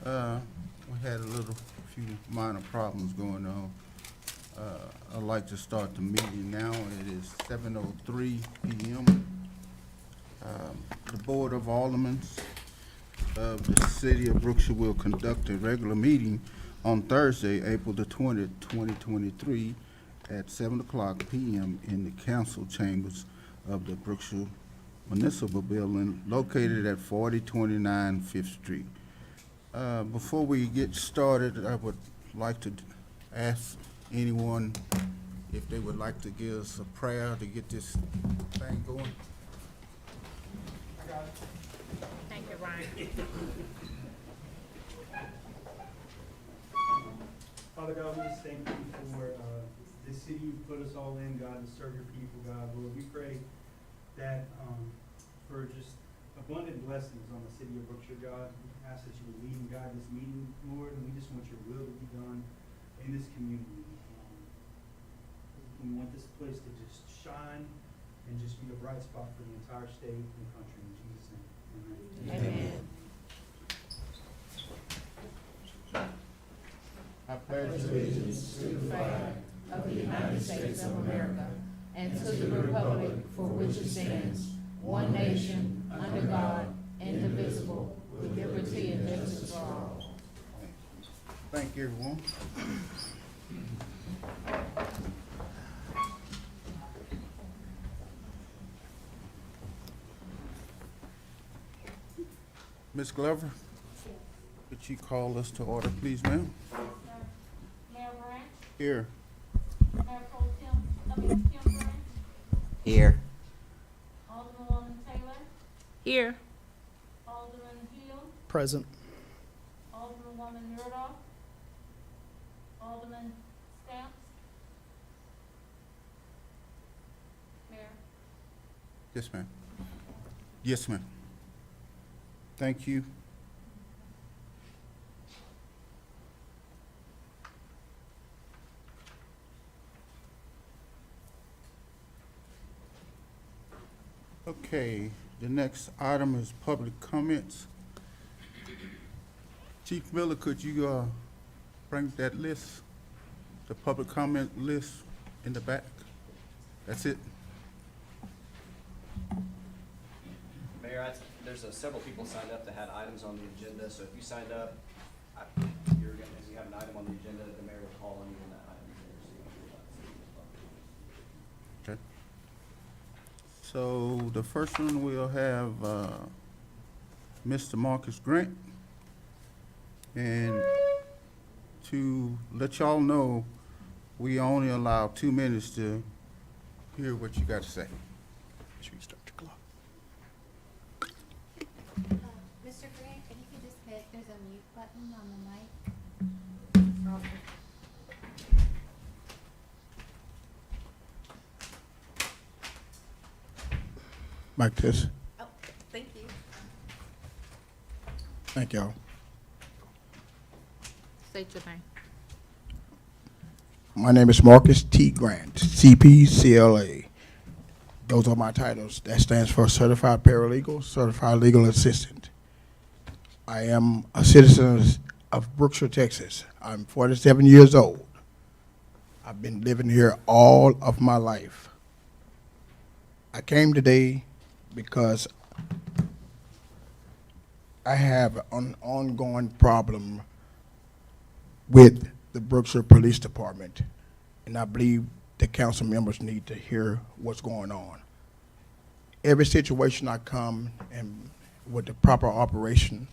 We had a few minor problems going on. I'd like to start the meeting now. It is 7:03 p.m. The Board of Aldermen of the City of Brookshire will conduct a regular meeting on Thursday, April the 20th, 2023, at 7 o'clock p.m. in the council chambers of the Brookshire Municipal Building located at 4029 Fifth Street. Before we get started, I would like to ask anyone if they would like to give us a prayer to get this thing going. Thank you, Ryan. Father God, we just thank you for this city you put us all in, God, to serve your people, God. Lord, we pray that for just abundant blessings on the city of Brookshire, God. We ask that you would lead and guide this meeting, Lord, and we just want your will to be done in this community. We want this place to just shine and just be a bright spot for the entire state and country. In Jesus' name, amen. Amen. I pledge allegiance to the flag of the United States of America and to the republic for which it stands, one nation, under God, indivisible, with liberty and justice for all. Thank you, everyone. Ms. Glover, could you call us to order, please, ma'am? Mayor Branch, Here. Mayor Pro Tim Branch, Here. Alderwoman Taylor, Here. Alderman Hill, Present. Alderwoman Murdoch, Alderman Stamps. Mayor. Yes, ma'am. Yes, ma'am. Thank you. Okay, the next item is public comments. Chief Miller, could you bring that list, the public comment list in the back? That's it. Mayor, there's several people signed up that had items on the agenda, so if you signed up, if you have an item on the agenda, the mayor will call on you on that item. Okay. So the first one we'll have Mr. Marcus Grant. And to let y'all know, we only allow 2 minutes to hear what you got to say. Should we start the clock? Mr. Grant, if you could just hit, there's a mute button on the mic. Like this. Oh, thank you. Thank y'all. State your name. My name is Marcus T. Grant, CPCLA. Those are my titles. That stands for Certified Paralegal, Certified Legal Assistant. I am a citizen of Brookshire, Texas. I'm 47 years old. I've been living here all of my life. I came today because I have an ongoing problem with the Brookshire Police Department, and I believe the council members need to hear what's going on. Every situation I come and with the proper operation,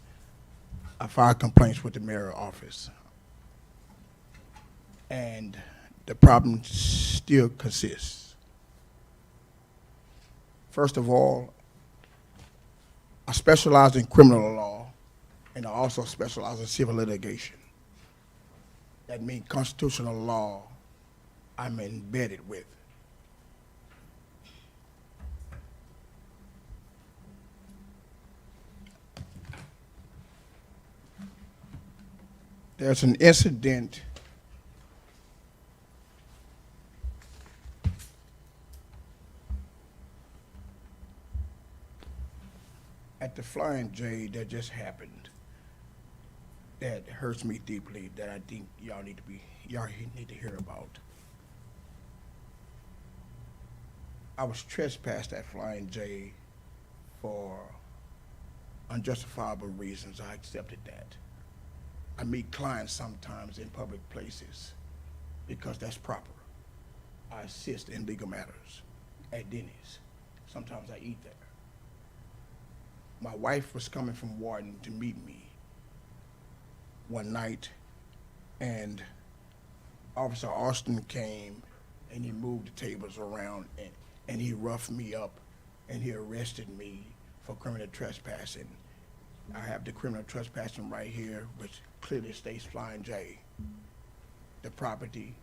I file complaints with the mayor's office. And the problem still consists. First of all, I specialize in criminal law, and I also specialize in civil litigation. That means constitutional law I'm embedded with. There's an incident at the Flying J that just happened. that hurts me deeply that I think y'all need to hear about. I was trespassed at Flying J for unjustifiable reasons. I accepted that. I meet clients sometimes in public places because that's proper. I assist in legal matters at Denny's. Sometimes I eat there. My wife was coming from Warden to meet me one night, and Officer Austin came and he moved the tables around and he roughed me up and he arrested me for criminal trespassing. I have the criminal trespassing right here, which clearly states Flying J, the property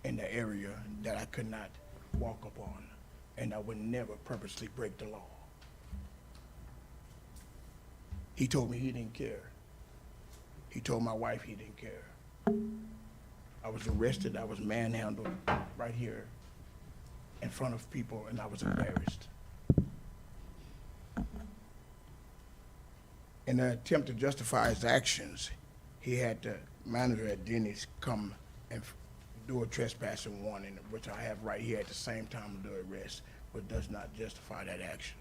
in the area that I could not walk upon, and I would never purposely break the law. He told me he didn't care. He told my wife he didn't care. I was arrested, I was manhandled right here in front of people, and I was embarrassed. In an attempt to justify his actions, he had the manager at Denny's come and do a trespassing warning, which I have right here at the same time of the arrest, but does not justify that action.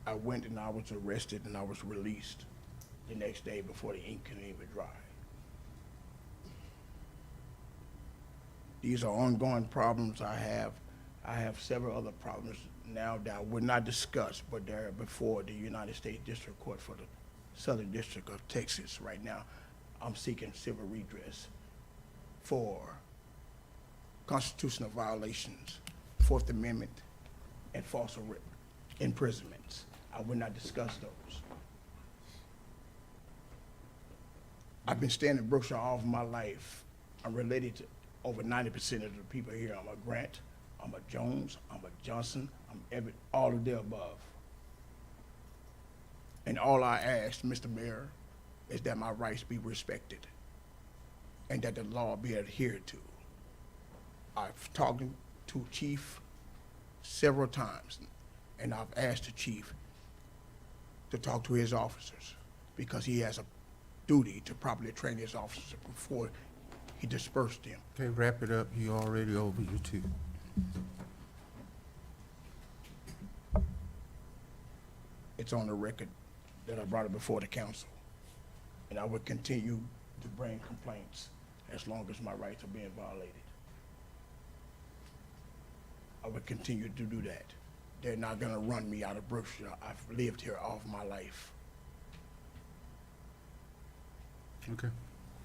I went and I was arrested and I was released the next day before the ink could even dry. These are ongoing problems I have. I have several other problems now that I would not discuss, but they're before the United States District Court for the Southern District of Texas right now. I'm seeking civil redress for constitutional violations, Fourth Amendment, and false imprisonments. I will not discuss those. I've been staying in Brookshire all of my life. I'm related to over 90% of the people here. I'm a Grant, I'm a Jones, I'm a Johnson, I'm all of the above. And all I ask, Mr. Mayor, is that my rights be respected and that the law be adhered to. I've talked to Chief several times, and I've asked the Chief to talk to his officers because he has a duty to properly train his officers before he dispersed them. Okay, wrap it up. You already over your two. It's on the record that I brought it before the council, and I will continue to bring complaints as long as my rights are being violated. I will continue to do that. They're not gonna run me out of Brookshire. I've lived here all of my life. Okay,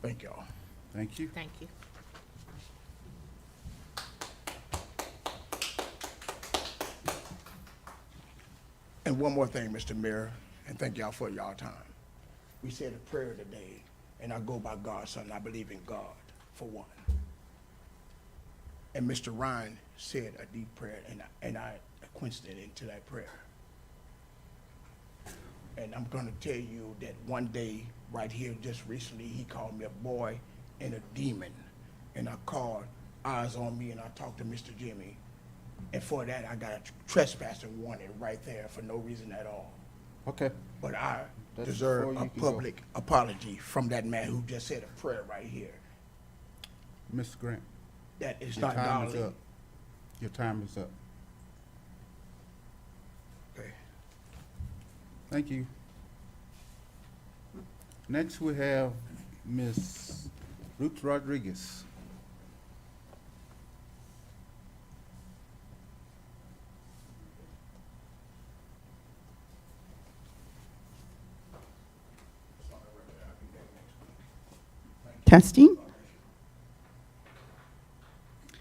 Thank y'all. thank you. Thank you. And one more thing, Mr. Mayor, and thank y'all for y'all time. We said a prayer today, and I go by God, son. I believe in God, for one. And Mr. Ryan said a deep prayer, and I quenched it into that prayer. And I'm gonna tell you that one day, right here, just recently, he called me a boy and a demon. And I called Eyes on Me, and I talked to Mr. Jimmy. And for that, I got a trespassing warning right there for no reason at all. Okay, But I That's deserve before a you can go. public apology from that man who just said a prayer right here. Mr. Grant, That is your not time is godly. up. Your time is up. Okay. Thank you. Next, we have Ms. Ruth Rodriguez. Testing.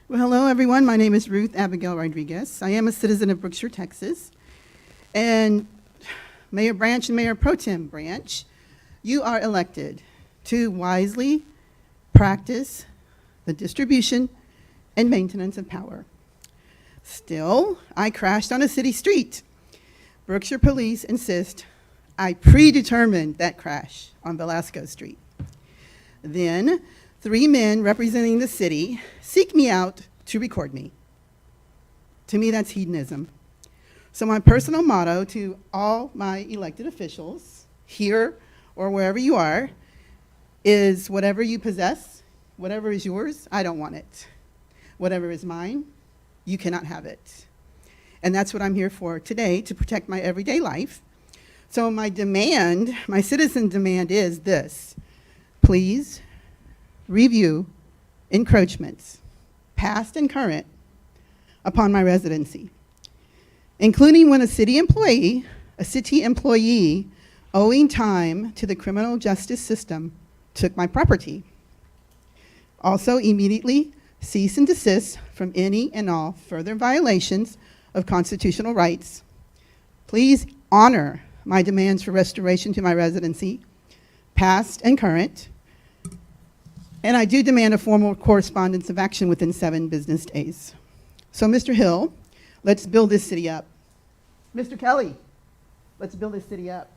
Well, hello, everyone. My name is Ruth Abigail Rodriguez. I am a citizen of Brookshire, Texas. And Mayor Branch and Mayor Pro Tem Branch, you are elected to wisely practice the distribution and maintenance of power. Still, I crashed on a city street. Brookshire police insist I predetermined that crash on Velasco Street. Then, 3 men representing the city seek me out to record me. To me, that's hedonism. So my personal motto to all my elected officials here or wherever you are, is whatever you possess, whatever is yours, I don't want it. Whatever is mine, you cannot have it. And that's what I'm here for today, to protect my everyday life. So my demand, my citizen demand is this: please review encroachments, past and current, upon my residency, including when a city employee owing time to the criminal justice system took my property. Also, immediately cease and desist from any and all further violations of constitutional rights. Please honor my demands for restoration to my residency, past and current, and I do demand a formal correspondence of action within 7 business days. So, Mr. Hill, let's build this city up. Mr. Kelly, let's build this city up.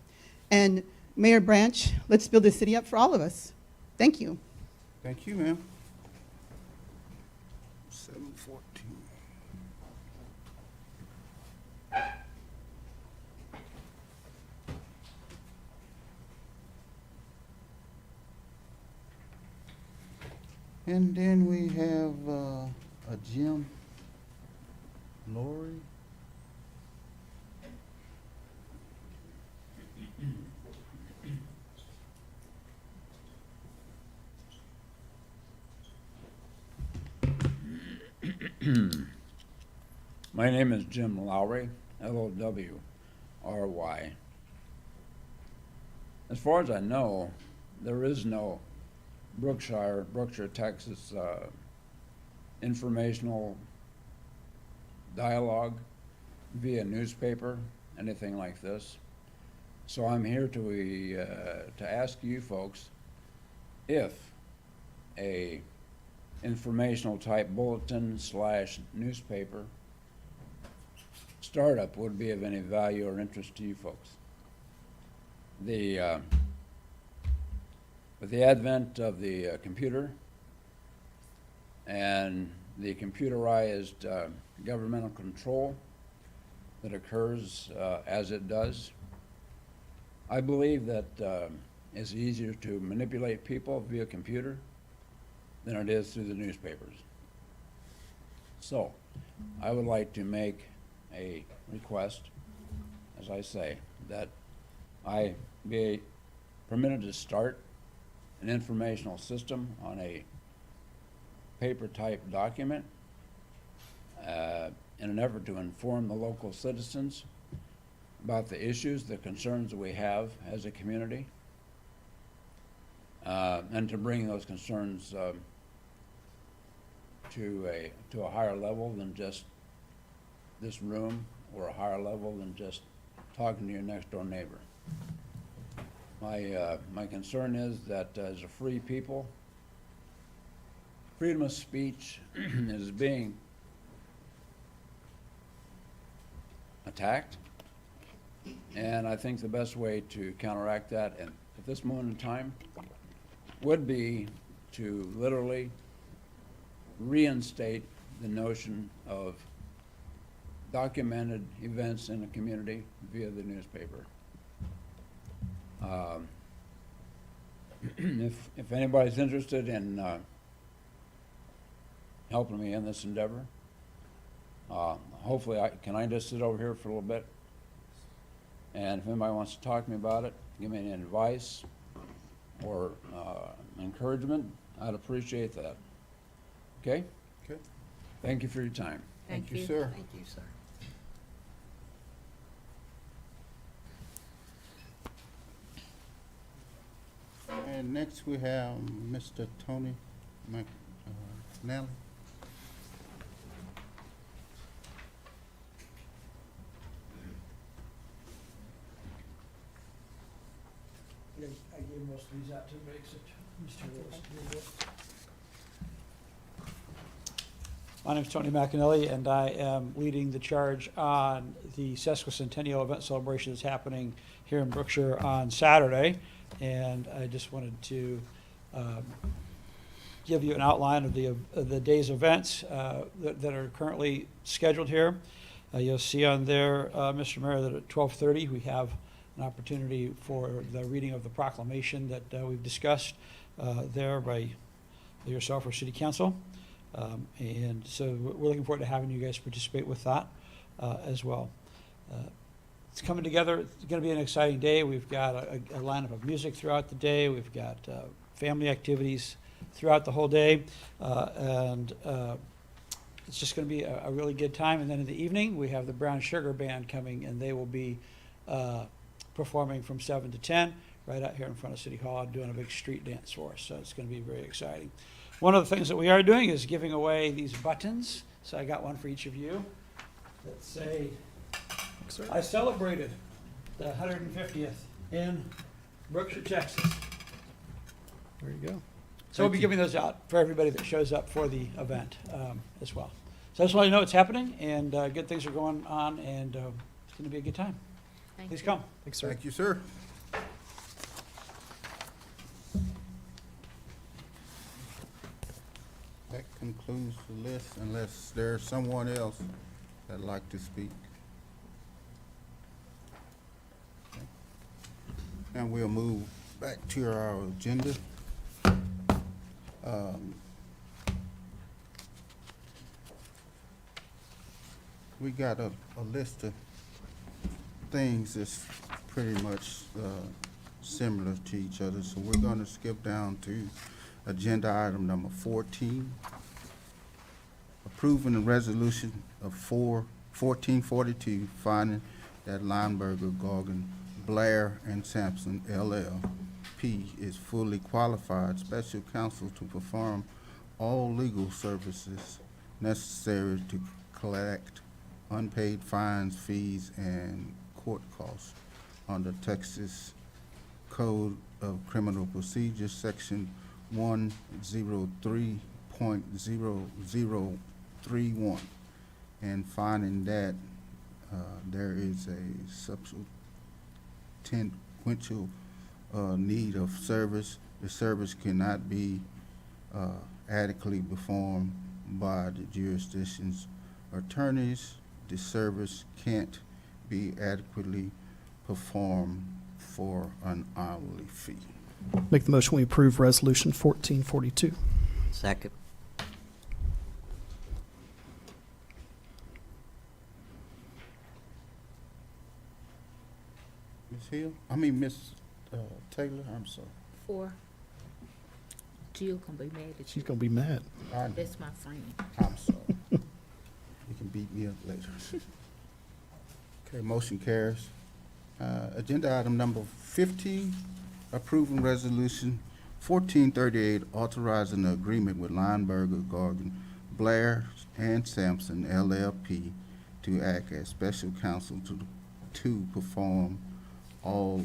And Mayor Branch, let's build this city up for all of us. Thank you. Thank you, ma'am. 7:14. And then we have a Jim Lori. My name is Jim Lowry, Lowry. As far as I know, there is no Brookshire, Texas informational dialogue via newspaper, anything like this. So I'm here to ask you folks if a informational type bulletin / newspaper startup would be of any value or interest to you folks. With the advent of the computer and the computerized governmental control that occurs as it does, I believe that it's easier to manipulate people via computer than it is through the newspapers. So, I would like to make a request, as I say, that I be permitted to start an informational system on a paper-type document in an effort to inform the local citizens about the issues, the concerns that we have as a community, and to bring those concerns to a higher level than just this room, or a higher level than just talking to your next door neighbor. My concern is that as a free people, freedom of speech is being attacked, and I think the best way to counteract that at this moment in time would be to literally reinstate the notion of documented events in a community via the newspaper. If anybody's interested in helping me in this endeavor, hopefully can I just sit over here for a little bit? And if anybody wants to talk to me about it, give me any advice or encouragement, I'd appreciate that. Okay? Okay. Thank you for your time. Thank you, sir. Thank you, sir. And next we have Mr. Tony McNally. I gave most of these out to everybody except Mr. Lewis. My name's Tony McAnally, and I am leading the charge on the sesquicentennial event celebration that's happening here in Brookshire on Saturday. And I just wanted to give you an outline of the day's events that are currently scheduled here. You'll see on there, Mr. Mayor, that at 12:30 we have an opportunity for the reading of the proclamation that we've discussed there by yourself or City Council. And so we're looking forward to having you guys participate with that as well. It's coming together. It's going to be an exciting day. We've got a lineup of music throughout the day. We've got family activities throughout the whole day. And it's just going to be a really good time. And then in the evening, we have the Brown Sugar Band coming, and they will be performing from 7 to 10 right out here in front of City Hall, doing a big street dance for us. So it's going to be very exciting. One of the things that we are doing is giving away these buttons. So I got one for each of you that say, I celebrated the 150th in Brookshire, Texas. There you go. So we'll be giving those out for everybody that shows up for the event as well. So I just want you to know it's happening, and good things are going on, and it's going to be a good time. Please you. come. Thank you, sir. That concludes the list, unless there's someone else that'd like to speak. Okay. And we'll move back to our agenda. We got a list of things that's pretty much similar to each other, so we're gonna skip down to agenda item number 14. Approving the resolution of 1442, finding that Lineberger, Gorgon, Blair, and Sampson LLP is fully qualified special counsel to perform all legal services necessary to collect unpaid fines, fees, and court costs under Texas Code of Criminal Procedure, Section 103.0031, and finding that there is a substantial need of service. The service cannot be adequately performed by the jurisdiction's attorneys. The service can't be adequately performed for an hourly fee. Make the motion we approve Resolution 1442. Second. Ms. Taylor, I'm sorry. 4. Jill gonna be mad at She's you. going to be mad. That's my friend. I'm sorry. You can beat me up later. Okay, motion carries. Agenda item number 15, approving resolution 1438, authorizing the agreement with Lineberger, Gorgon, Blair, and Sampson LLP to act as special counsel to perform all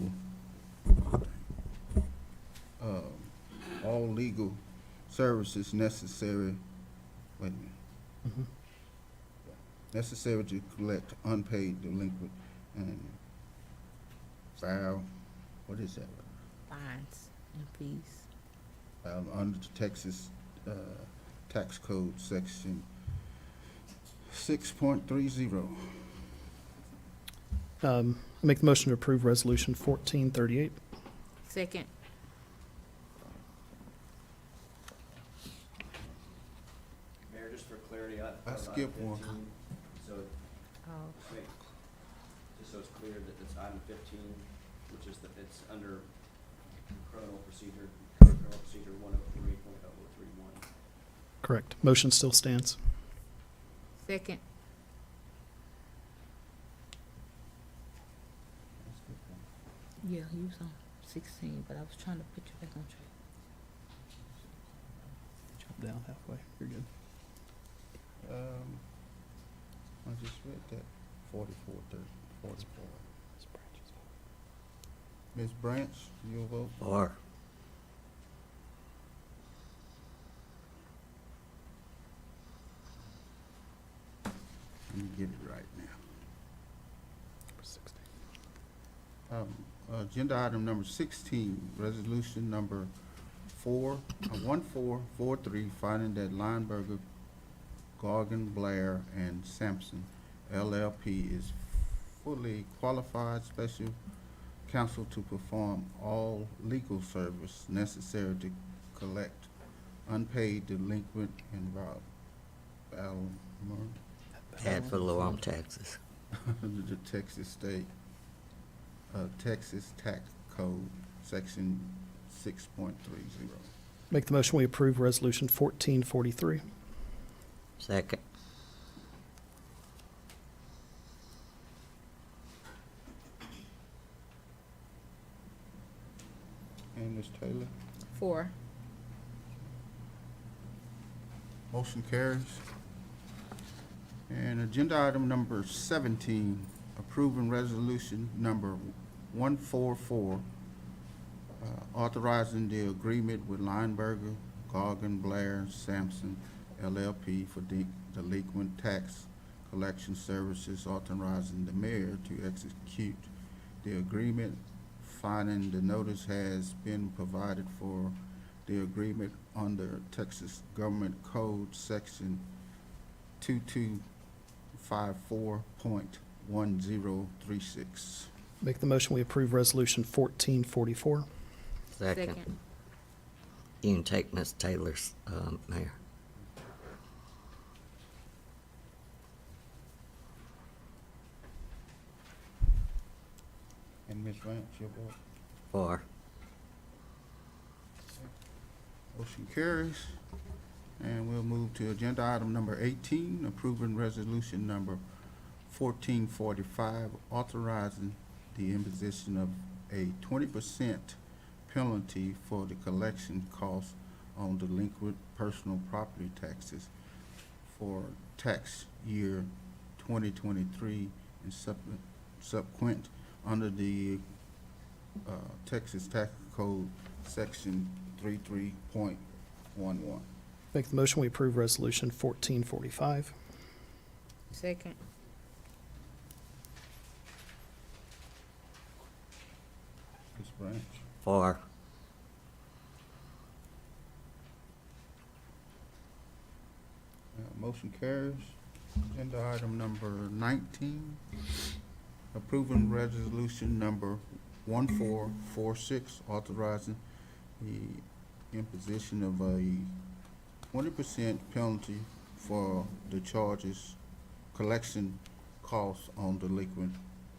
legal services necessary. Wait a minute. Necessary to collect unpaid, delinquent, and file. What is that? Fines and fees. Under the Texas Tax Code, Section 6.30. Make the motion to approve Resolution 1438. Second. Mayor, just for clarity, I on skipped item one. 15, so, Oh, wait, just so it's clear that it's item 15, which is it's under criminal procedure 103.0031. Correct. Motion still stands. second. Yeah, he was on 16, but I was trying to put you back on track. Jump down halfway. You're good. I just read that, 44. Ms. Branch, you'll vote? Or. Let me get it right now. Agenda item number 16, resolution number 1443, finding that Lineberger, Gorgon, Blair, and Sampson LLP is fully qualified special council to perform all legal service necessary to collect unpaid delinquent Ad valorem on taxes. the Texas State, Texas Tax Code, Section 6.30. Make the motion we approve Resolution 1443. Second. And Ms. Taylor? 4. Motion carries. And agenda item number 17, approving resolution number 144, authorizing the agreement with Lineberger, Gargan, Blair, Sampson, LLP for delinquent tax collection services, authorizing the mayor to execute the agreement, finding the notice has been provided for the agreement under Texas Government Code Section 2254.1036. Make the motion we approve Resolution 1444. Second. You can take Ms. Taylor's, Mayor. And Ms. Ranch, your vote? 4. Motion carries. And we'll move to agenda item number 18, approving resolution number 1445, authorizing the imposition of a 20% penalty for the collection costs on delinquent personal property taxes for tax year 2023 and subsequent under the Texas Tax Code Section 33.11. Make the motion we approve Resolution 1445. Second. Ms. Branch? 4. Motion carries. Agenda item number 19, approving resolution number 1446, authorizing the imposition of a 20% penalty for the charges collection costs on delinquent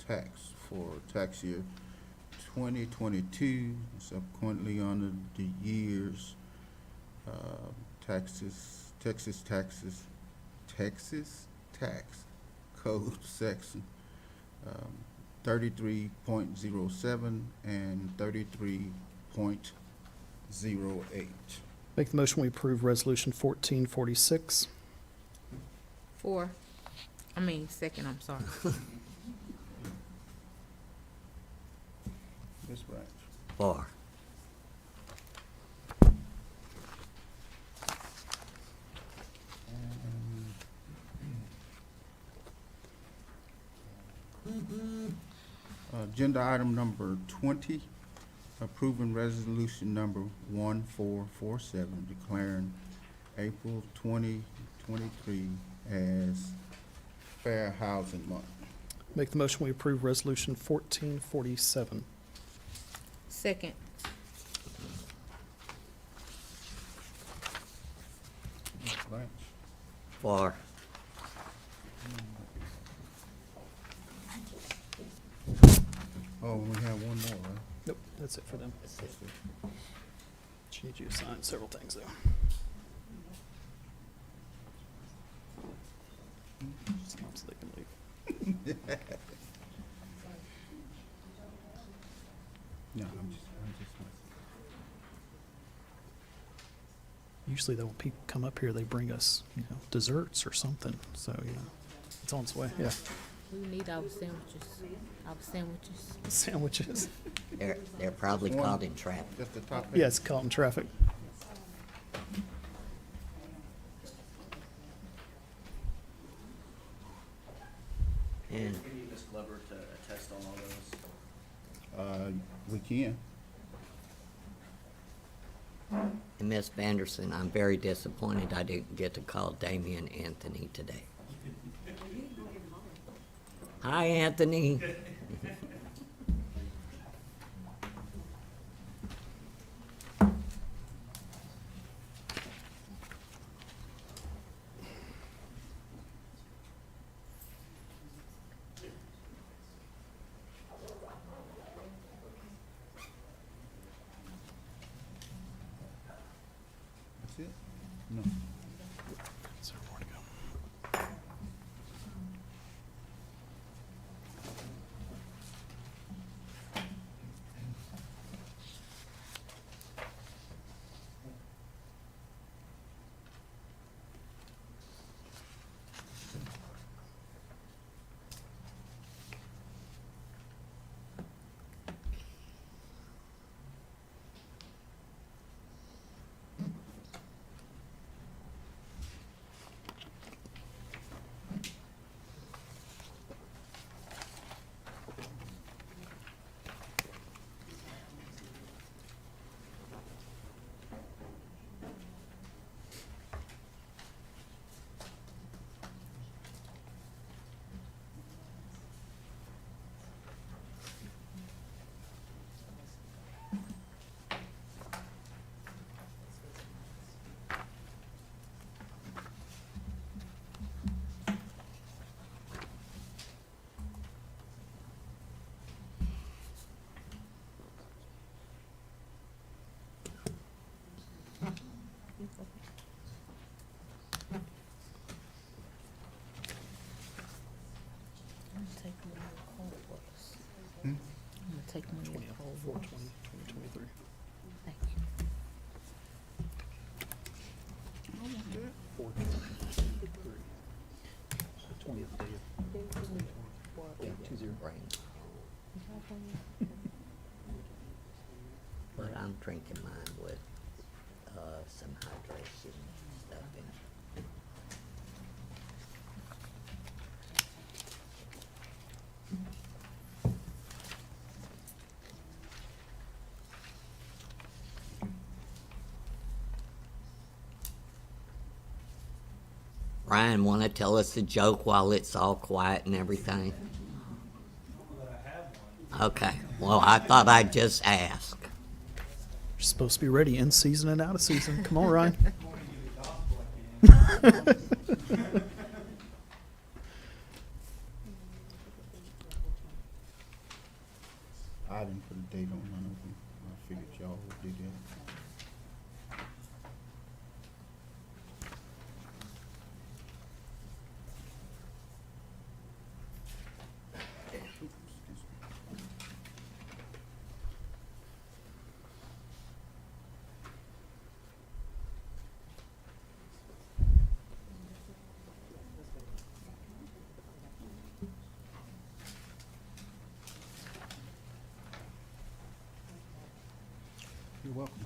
tax for tax year 2022, subsequently under the years Texas Tax Code Section 33.07 and 33.08. Make the motion we approve Resolution 1446. 4. Second, I'm sorry. Ms. Branch? 4. Agenda item number 20, approving resolution number 1447, declaring April 2023 as Fair Housing Month. Make the motion we approve Resolution 1447. Second. Ms. Branch? 4. Oh, we have one more, right? Nope, that's it for them. She needs you to sign several things, though. So they can leave. No, I'm just. Usually, though, when people come up here, they bring us, desserts or something. So, it's on its way. Yeah, We need our sandwiches. Our sandwiches. sandwiches. They're probably One. caught in traffic. Just the top. Yeah, it's caught in traffic. And We need Ms. Glover to attest on all those. We can. And Ms. Vanderson, I'm very disappointed I didn't get to call Damian Anthony today. Hi, Anthony. That's it? No. So more to go. I'm gonna take one of your cold waters. Hmm? I'm gonna take one of your cold waters. 4/20/2023. Thank you. 4/23. 20th day of. Yeah, 20. Brain. But I'm drinking mine with some hydration stuff in it. Ryan, want to tell us a joke while it's all quiet and everything? Okay, well, I thought I'd just ask. You're supposed to be ready in season and out of season. Come on, Ryan. I didn't put a date on none of them. I figured y'all would do that. You're welcome.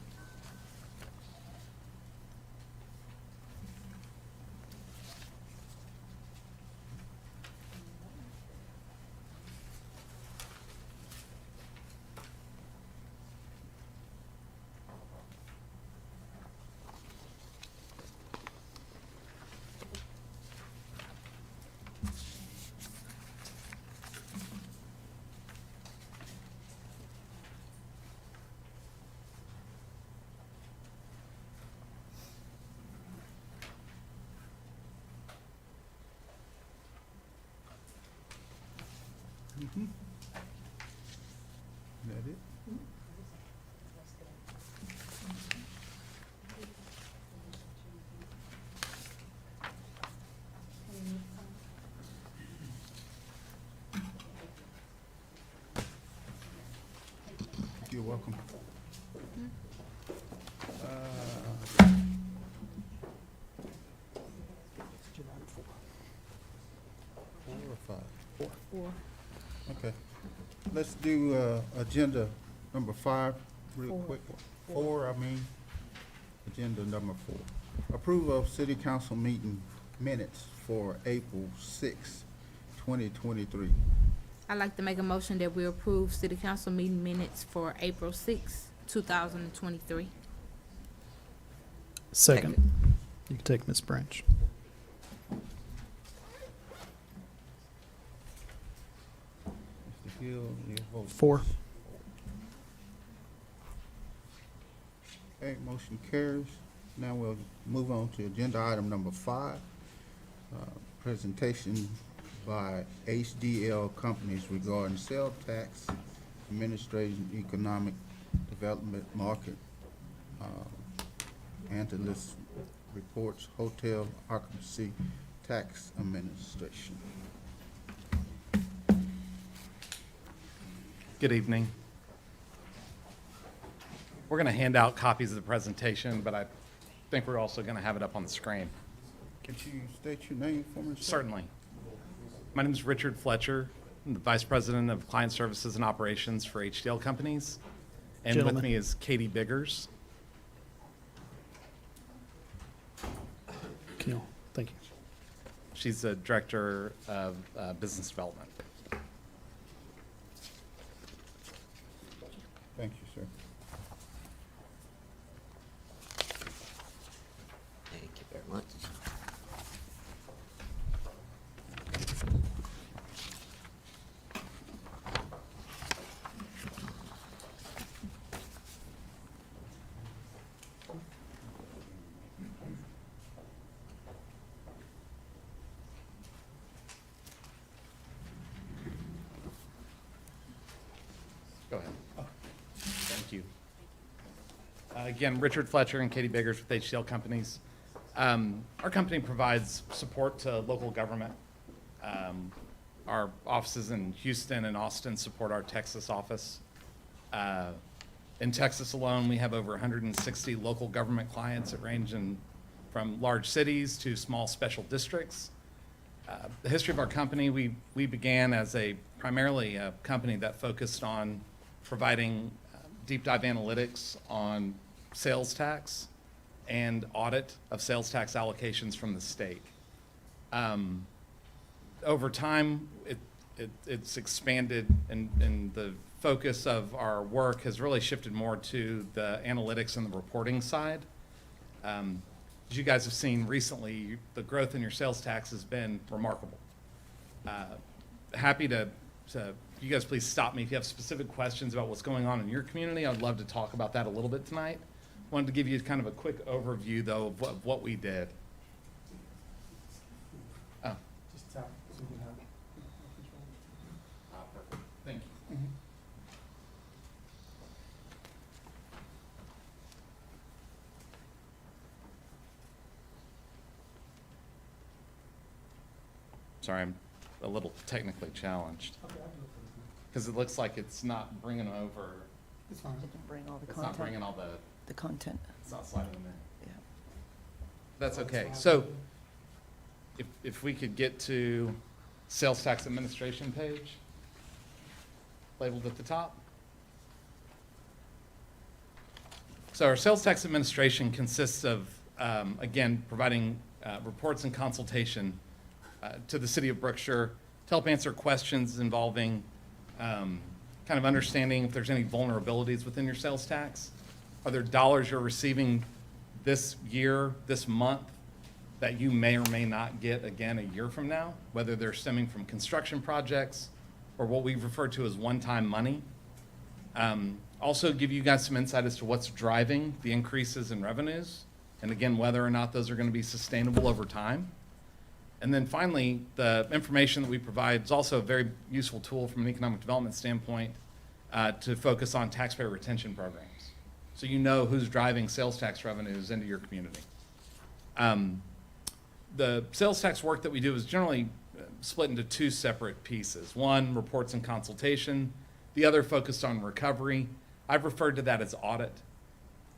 Mm-hmm. That it? You're welcome. Four or five? Four. Okay. Let's do agenda number 5 real Four. quick. Agenda number 4. Approval of city council meeting minutes for April 6, 2023. I'd like to make a motion that we approve city council meeting minutes for April 6, 2023. Second. You can take Miss Branch. Mr. Hill, your vote. 4. Okay, motion carries. Now we'll move on to agenda item number 5. Presentation by HDL companies regarding sales tax, administration, economic development, market And to list reports, hotel occupancy tax administration. Good evening. We're going to hand out copies of the presentation, but I think we're also going to have it up on the screen. Could you state your name for me, sir? Certainly. My name is Richard Fletcher. I'm the Vice President of Client Services and Operations for HDL Companies. And with Gentlemen. me is Katie Biggers. Thank you. She's the Director of Business Development. Thank you, sir. Thank you very much. Go ahead. Thank you. Again, Richard Fletcher and Katie Biggers with HDL Companies. Our company provides support to local government. Our offices in Houston and Austin support our Texas office. In Texas alone, we have over 160 local government clients that range from large cities to small special districts. The history of our company, we began as primarily a company that focused on providing deep dive analytics on sales tax and audit of sales tax allocations from the state. Over time, it's expanded, and the focus of our work has really shifted more to the analytics and the reporting side. As you guys have seen recently, the growth in your sales tax has been remarkable. Happy to you guys please stop me if you have specific questions about what's going on in your community. I'd love to talk about that a little bit tonight. Wanted to give you kind of a quick overview, though, of what we did. Oh. Just tap. So you have Perfect. Thank you. Sorry, I'm a little technically challenged. Because it looks like it's not bringing over, It's fine. Didn't bring all the it's not bringing all the content. it's not sliding them in. Yeah. That's okay. So if we could get to sales tax administration page, labeled at the top. So our sales tax administration consists of, again, providing reports and consultation to the city of Brookshire to help answer questions involving kind of understanding if there's any vulnerabilities within your sales tax. Are there dollars you're receiving this year, this month, that you may or may not get again a year from now, whether they're stemming from construction projects or what we've referred to as one-time money. Also give you guys some insight as to what's driving the increases in revenues, and again, whether or not those are going to be sustainable over time. And then finally, the information that we provide is also a very useful tool from an economic development standpoint to focus on taxpayer retention programs. So you know who's driving sales tax revenues into your community. The sales tax work that we do is generally split into two separate pieces. One, reports and consultation. The other focused on recovery. I've referred to that as audit.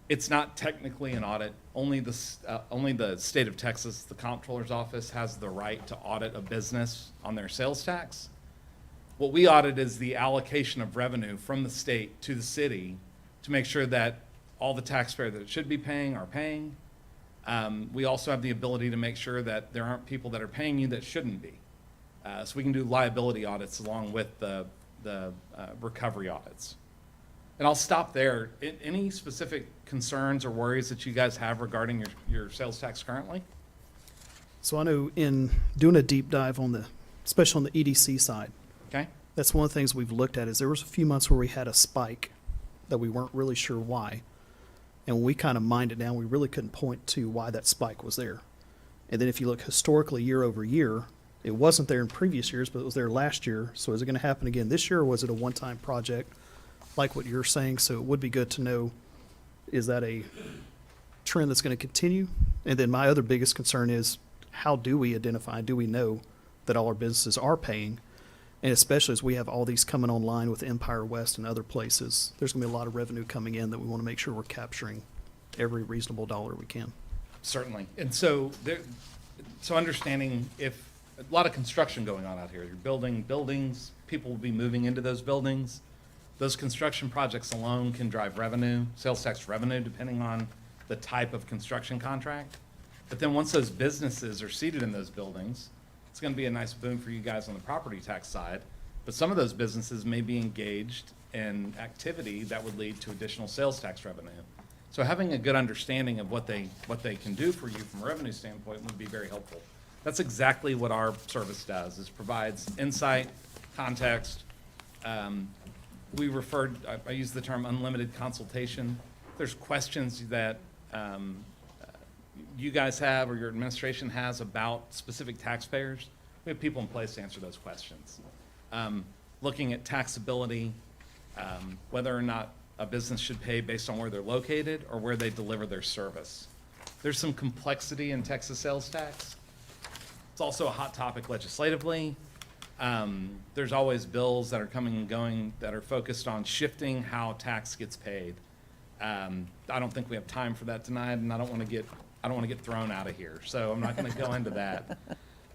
It's not technically an audit. Only the state of Texas, the comptroller's office, has the right to audit a business on their sales tax. What we audit is the allocation of revenue from the state to the city to make sure that all the taxpayers that it should be paying are paying. We also have the ability to make sure that there aren't people that are paying you that shouldn't be. So we can do liability audits along with the recovery audits. And I'll stop there. Any specific concerns or worries that you guys have regarding your sales tax currently? So I know in doing a deep dive especially on the EDC side, Okay. that's one of the things we've looked at is there was a few months where we had a spike that we weren't really sure why. And when we kind of mined it down, we really couldn't point to why that spike was there. And then if you look historically year over year, it wasn't there in previous years, but it was there last year. So is it going to happen again this year, or was it a one-time project like what you're saying? So it would be good to know, is that a trend that's going to continue? And then my other biggest concern is, how do we identify, do we know that all our businesses are paying? And especially as we have all these coming online with Empire West and other places, there's going to be a lot of revenue coming in that we want to make sure we're capturing every reasonable dollar we can. Certainly. And so so understanding if a lot of construction going on out here, you're building buildings, people will be moving into those buildings. Those construction projects alone can drive revenue, sales tax revenue, depending on the type of construction contract. But then once those businesses are seated in those buildings, it's going to be a nice boom for you guys on the property tax side. But some of those businesses may be engaged in activity that would lead to additional sales tax revenue. So having a good understanding of what they can do for you from a revenue standpoint would be very helpful. That's exactly what our service does, is provides insight, context. I use the term unlimited consultation. If there's questions that you guys have or your administration has about specific taxpayers, we have people in place to answer those questions. Looking at taxability, whether or not a business should pay based on where they're located or where they deliver their service. There's some complexity in Texas sales tax. It's also a hot topic legislatively. There's always bills that are coming and going that are focused on shifting how tax gets paid. I don't think we have time for that tonight, and I don't want to get thrown out of here, so I'm not going to go into that.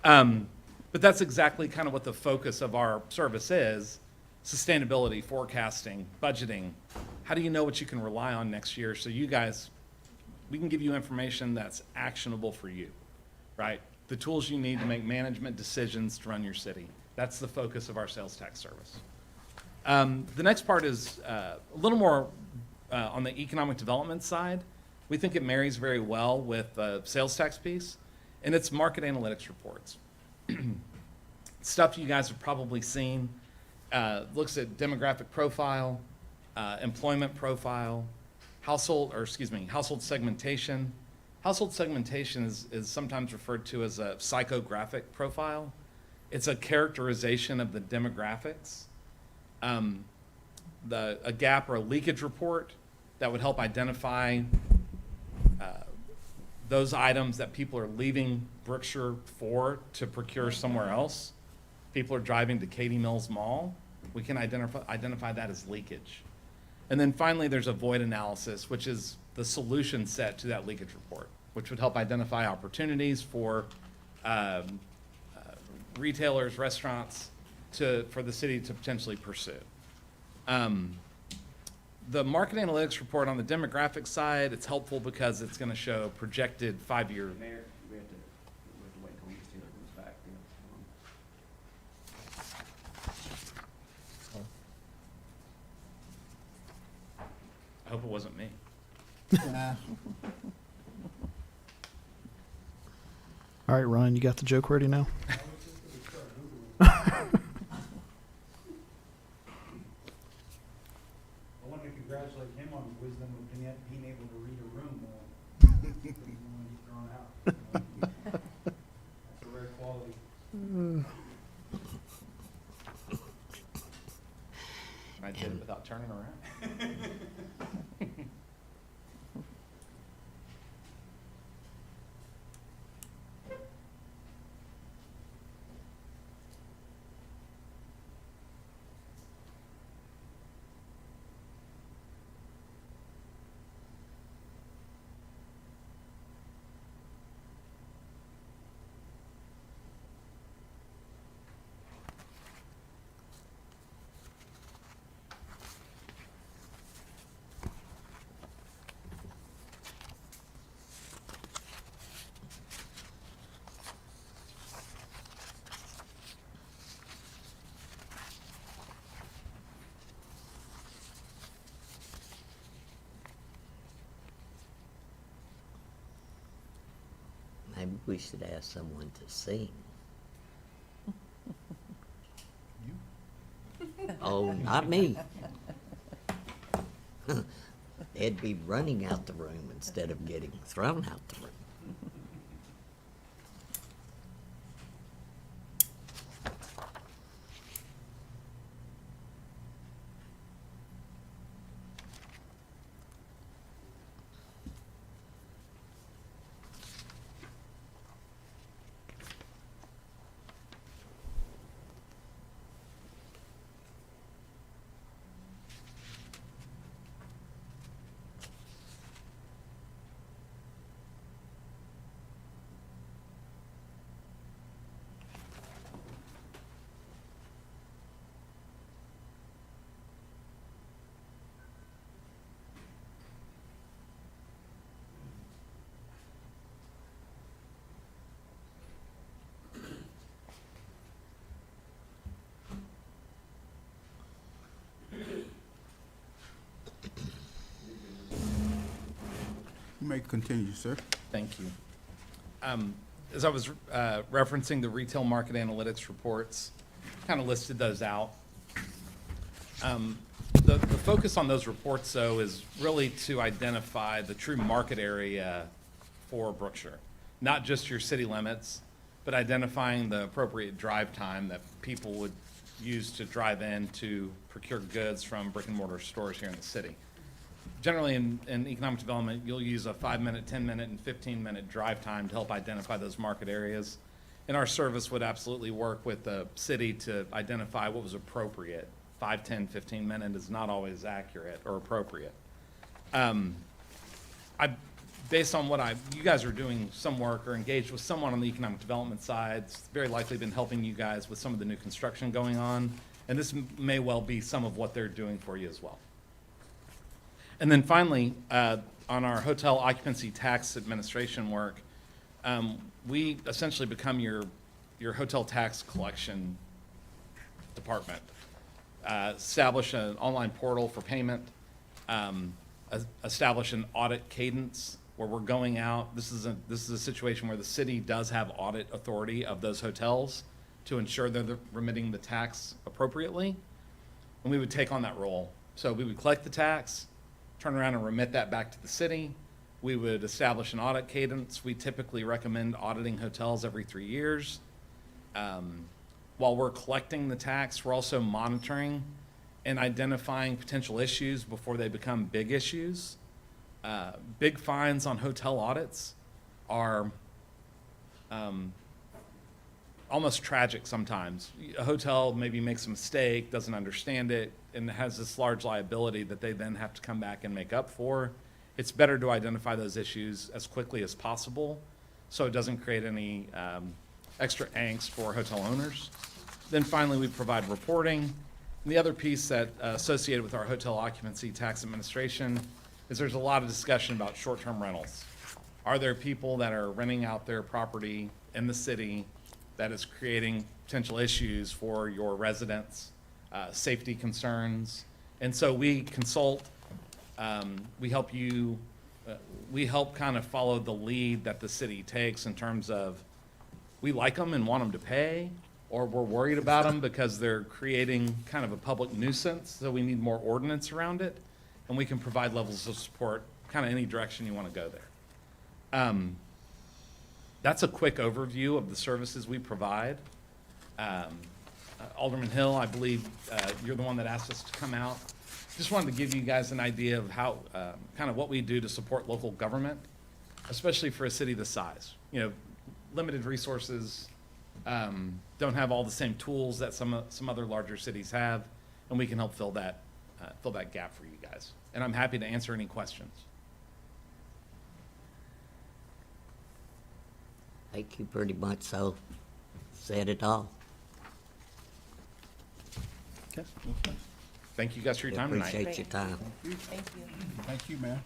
But that's exactly kind of what the focus of our service is: sustainability, forecasting, budgeting. How do you know what you can rely on next year? So you guys, we can give you information that's actionable for you, right? The tools you need to make management decisions to run your city. That's the focus of our sales tax service. The next part is a little more on the economic development side. We think it marries very well with the sales tax piece, and it's market analytics reports. Stuff you guys have probably seen. Looks at demographic profile, employment profile, household segmentation. Household segmentation is sometimes referred to as a psychographic profile. It's a characterization of the demographics. A gap or a leakage report that would help identify those items that people are leaving Brookshire for to procure somewhere else. People are driving to Katy Mills Mall. We can identify that as leakage. And then finally, there's a void analysis, which is the solution set to that leakage report, which would help identify opportunities for retailers, restaurants, for the city to potentially pursue. The market analytics report on the demographic side, it's helpful because it's going to show projected 5-year. Mayor, we have to wait until Ms. Taylor comes back. I hope it wasn't me. All right, Ryan, you got the joke ready now? I want to congratulate him on his wisdom of being able to read a room when he's thrown out. That's a rare quality. I did it without turning around. Maybe we should ask someone to sing. Oh, not me. They'd be running out the room instead of getting thrown out the room. You may continue, sir. Thank you. As I was referencing the retail market analytics reports, kind of listed those out. The focus on those reports, though, is really to identify the true market area for Brookshire. Not just your city limits, but identifying the appropriate drive time that people would use to drive in to procure goods from brick and mortar stores here in the city. Generally, in economic development, you'll use a 5-minute, 10-minute, and 15-minute drive time to help identify those market areas. And our service would absolutely work with the city to identify what was appropriate. 5, 10, 15 minutes is not always accurate or appropriate. Based on what you guys are doing some work or engaged with someone on the economic development side, it's very likely been helping you guys with some of the new construction going on. And this may well be some of what they're doing for you as well. And then finally, on our hotel occupancy tax administration work, we essentially become your hotel tax collection department. Establish an online portal for payment, establish an audit cadence where we're going out. This is a situation where the city does have audit authority of those hotels to ensure that they're remitting the tax appropriately. And we would take on that role. So we would collect the tax, turn around and remit that back to the city. We would establish an audit cadence. We typically recommend auditing hotels every 3 years. While we're collecting the tax, we're also monitoring and identifying potential issues before they become big issues. Big fines on hotel audits are almost tragic sometimes. A hotel maybe makes a mistake, doesn't understand it, and has this large liability that they then have to come back and make up for. It's better to identify those issues as quickly as possible so it doesn't create any extra angst for hotel owners. Then finally, we provide reporting. And the other piece that associated with our hotel occupancy tax administration is there's a lot of discussion about short-term rentals. Are there people that are renting out their property in the city that is creating potential issues for your residents, safety concerns? And so we consult, we help kind of follow the lead that the city takes in terms of we like them and want them to pay, or we're worried about them because they're creating kind of a public nuisance, so we need more ordinance around it, and we can provide levels of support kind of any direction you want to go there. That's a quick overview of the services we provide. Alderman Hill, I believe you're the one that asked us to come out. Just wanted to give you guys an idea of how, kind of what we do to support local government, especially for a city this size. You know, limited resources, don't have all the same tools that some other larger cities have, and we can help fill that gap for you guys. And I'm happy to answer any questions. I think you pretty much said it all. Okay. Thank you guys for your time tonight. Appreciate your time. Thank you. Thank you, ma'am.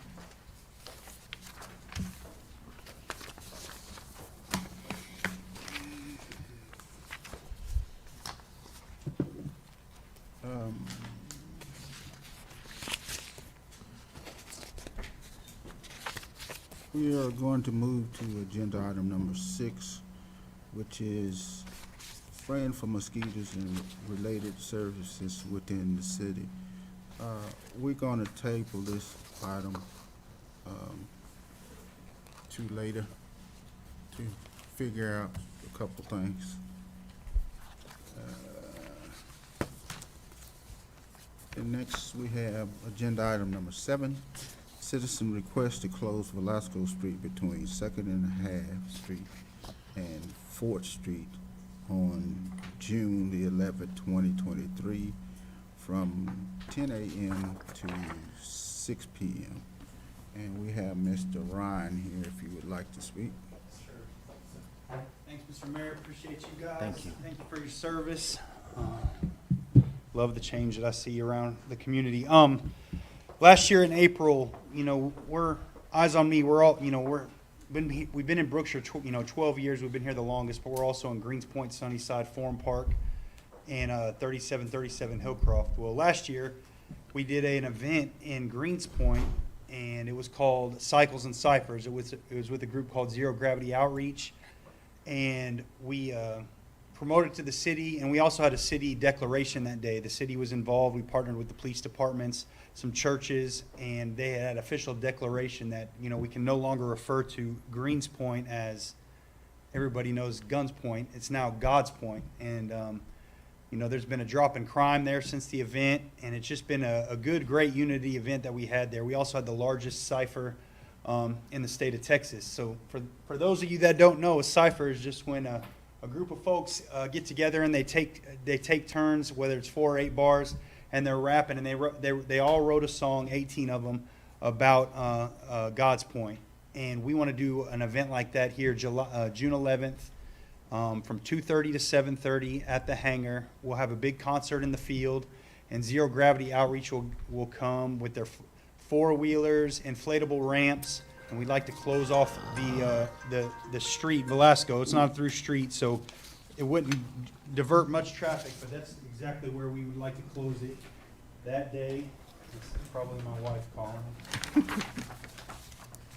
We are going to move to agenda item number 6, which is spraying for mosquitoes and related services within the city. We're going to table this item to later to figure out a couple things. And next, we have agenda item number 7, citizen request to close Velasco Street between 2nd and a Half Street and 4th Street on June the 11th, 2023, from 10 a.m. to 6 p.m. And we have Mr. Ryan here if you would like to speak. Sure. Thanks, Mr. Mayor. Appreciate you guys. Thank you. Thank you for your service. Love the change that I see around the community. Last year in April, you know, we're eyes on me. We're all, you know, we've been in Brookshire, 12 years. We've been here the longest, but we're also in Greens Point, Sunnyside, Forum Park, and 3737 Hillcroft. Well, last year we did an event in Greens Point, and it was called Cycles and Ciphers. It was with a group called Zero Gravity Outreach, and we promoted to the city, and we also had a city declaration that day. The city was involved. We partnered with the police departments, some churches, and they had official declaration that, you know, we can no longer refer to Greens Point as everybody knows Guns Point. It's now God's Point. And, you know, there's been a drop in crime there since the event, and it's just been a good, great unity event that we had there. We also had the largest cipher in the state of Texas. So for those of you that don't know, a cipher is just when a group of folks get together and they take turns, whether it's 4 or 8 bars, and they're rapping, and they all wrote a song, 18 of them, about God's Point. And we want to do an event like that here, June 11th, from 2:30 to 7:30 at the hangar. We'll have a big concert in the field, and Zero Gravity Outreach will come with their 4-wheelers, inflatable ramps, and we'd like to close off the street, Velasco. It's not a through street, so it wouldn't divert much traffic, but that's exactly where we would like to close it that day. This is probably my wife calling.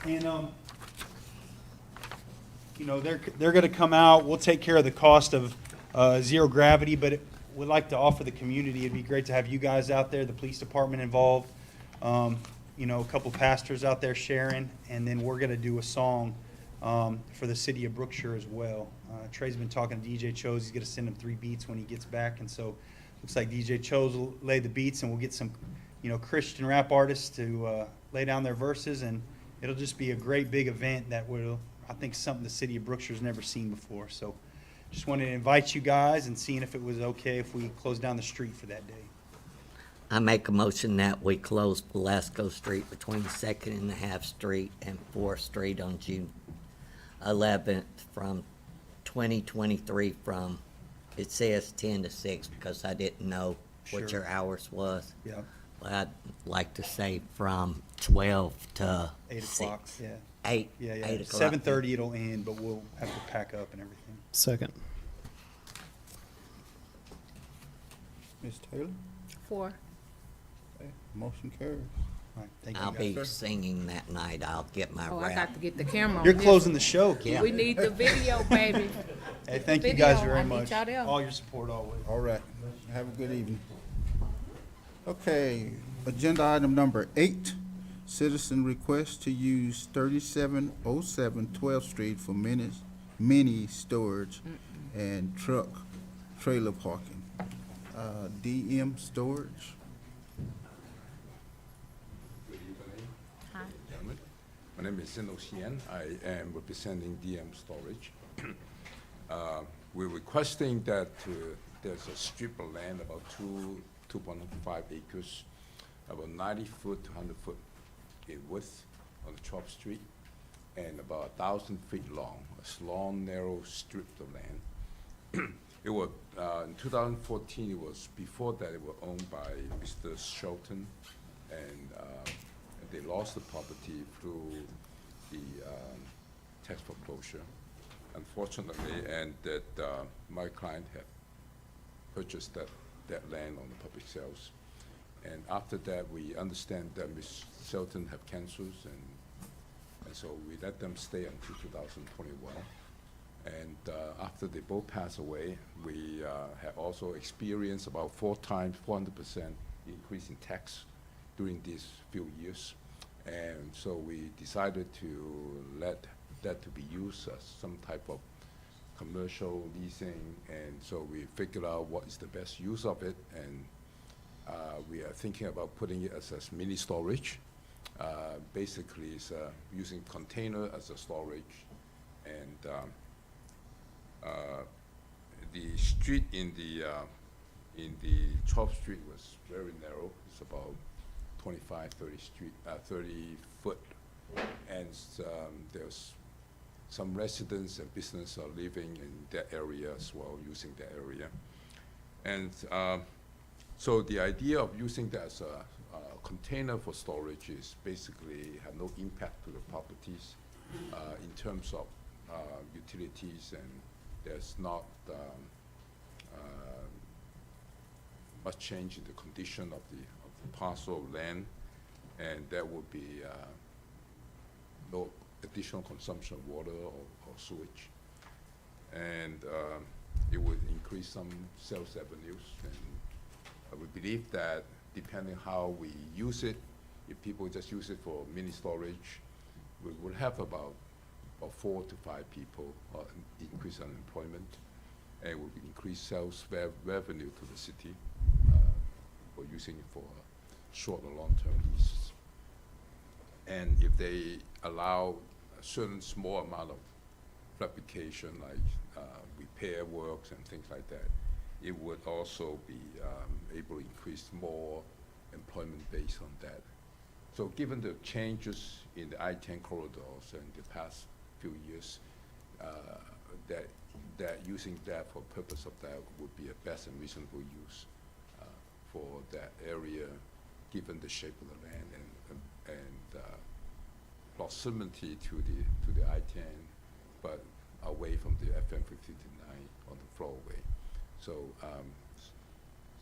And, you know, they're going to come out. We'll take care of the cost of Zero Gravity, but we'd like to offer the community. It'd be great to have you guys out there, the police department involved, you know, a couple pastors out there sharing, and then we're going to do a song for the city of Brookshire as well. Trey's been talking to DJ Chose. He's going to send him 3 beats when he gets back, and so looks like DJ Chose will lay the beats, and we'll get some, you know, Christian rap artists to lay down their verses, and it'll just be a great big event that will, I think, something the city of Brookshire's never seen before. So just wanted to invite you guys and seeing if it was okay if we close down the street for that day. I make a motion that we close Velasco Street between 2nd and a half Street and 4th Street on June 11th from 2023 from, it says 10 to 6 because I didn't know what Sure. your hours was. Yeah. But I'd like to say from 12 to 8 6. o'clock, yeah. 8, Yeah, 8 o'clock. 7:30 it'll end, but we'll have to pack up and everything. Second. Ms. Taylor? 4. Okay, motion carries. All right, thank you I'll guys. be singing that night. I'll get my Oh, I rap. got to get the camera on You're this. closing the show, Keith. Yeah. We need the video, baby. Hey, thank you Video, guys I very need much. y'all there. All your support always. All right, have a good evening. Okay, agenda item number 8, citizen request to use 3707 12th Street for mini storage and truck trailer parking. DM Storage. Good evening, Hi. gentlemen. My name is Sino Xian. I am representing DM Storage. We're requesting that there's a strip of land about 2.5 acres, about 90 foot to 100 foot in width on the 12th Street, and about 1,000 feet long, a long, narrow strip of land. It was, in 2014, it was, before that, it was owned by Mr. Shelton, and they lost the property through the tax foreclosure, unfortunately, and that my client had purchased that land on the public sales. And after that, we understand that Ms. Shelton have cancers, and so we let them stay until 2021. And after they both passed away, we have also experienced about 400% increase in tax during these few years. And so we decided to let that to be used as some type of commercial leasing, and so we figured out what is the best use of it, and we are thinking about putting it as mini storage. Basically, it's using container as a storage, and the street in the 12th Street was very narrow. It's about 25, 30 foot, and there's some residents and business are living in that area as well, using that area. And so the idea of using that as a container for storage is basically have no impact to the properties in terms of utilities, and there's not much change in the condition of the parcel of land. and there would be no additional consumption of water or sewage. And it would increase some sales avenues, and we believe that depending how we use it, if people just use it for mini storage, we would have about 4 to 5 people, increase unemployment, and would increase sales revenue to the city for using it for short or long-term leases. And if they allow a certain small amount of fabrication, like repair works and things like that, it would also be able to increase more employment based on that. So given the changes in the I-10 corridors in the past few years, that using that for purpose of that would be a best and reasonable use for that area, given the shape of the land and proximity to the I-10, but away from the FM 59 on the flowway. So,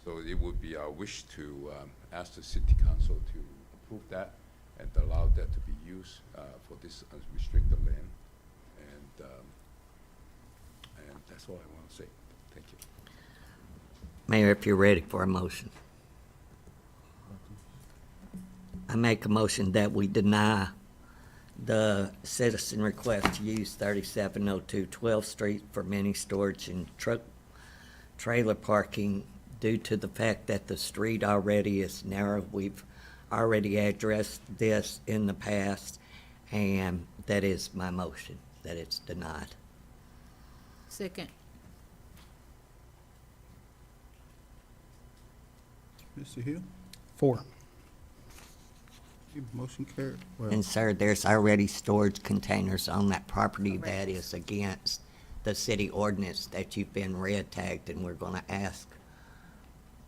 so it would be our wish to ask the City Council to approve that and allow that to be used for this unrestricted land. And that's all I want to say. Thank you. Mayor, if you're ready for a motion. I make a motion that we deny the citizen request to use 3702 12th Street for mini storage and truck trailer parking due to the fact that the street already is narrow. We've already addressed this in the past, and that is my motion, that it's denied. Second. Mr. Hill? 4. Motion carried. Well, And sir, there's already storage containers on that property that is against the city ordinance that you've been red tagged, and we're gonna ask,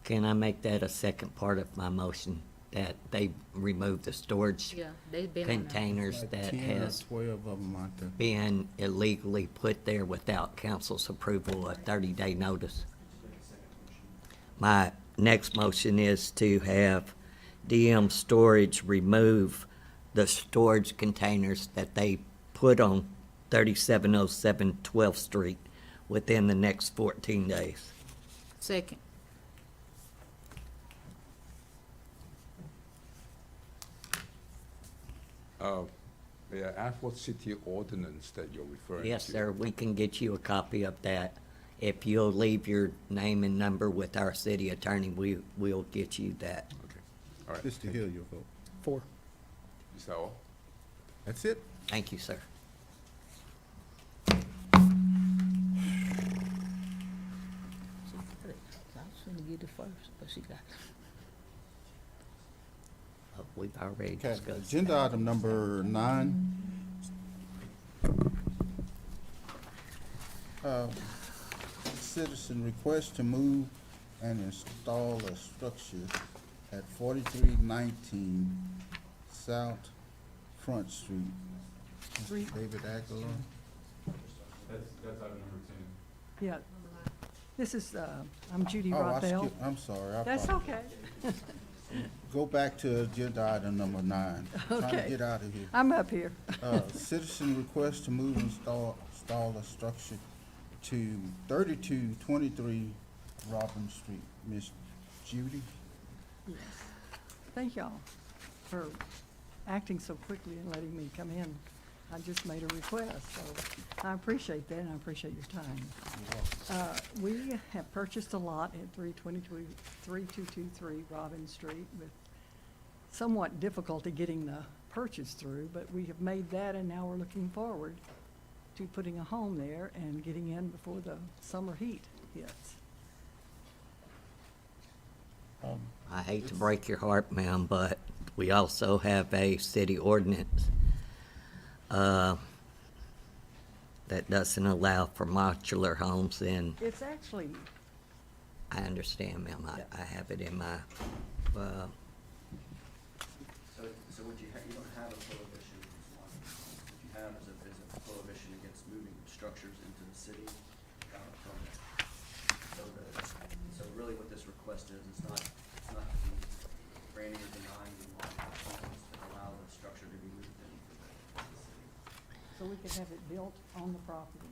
can I make that a second part of my motion, that they remove the storage Yeah, they've been on there. containers like that 10 or has 12 of them out there. been illegally put there without council's approval, a 30-day notice? My next motion is to have DM Storage remove the storage containers that they put on 3707 12th Street within the next 14 days. Second. May I ask what city ordinance that you're referring to? Yes, sir, we can get you a copy of that. If you'll leave your name and number with our city attorney, we'll get you that. Okay, all right. Mr. Hill, your vote. 4. Is that all? That's it? Thank you, sir. I was gonna get it first, but she got it. We've already Okay, discussed. agenda item number 9. Citizen request to move and install a structure at 4319 South Front Street. Mr. David Aguilar. That's item number 10. Yeah. This is, I'm Judy Oh, Rothell. I'm sorry. I That's apologize. okay. Go back to agenda item number 9. Trying to Okay. get out of here. I'm up here. Citizen request to move and install a structure to 3223 Robin Street. Miss Judy? Yes. Thank y'all for acting so quickly and letting me come in. I just made a request, so I appreciate that, and I appreciate your time. We have purchased a lot at 3223 Robin Street with somewhat difficulty getting the purchase through, but we have made that, and now we're looking forward to putting a home there and getting in before the summer heat hits. I hate to break your heart, ma'am, but we also have a city ordinance that doesn't allow for modular homes in. It's actually, I understand, ma'am. I have it in my, So what you you don't have a prohibition against modular homes. What you have is a prohibition against moving structures into the city without a permit. So really what this request is, it's not to be granting or denying the modular homes. so we can have it built on the property.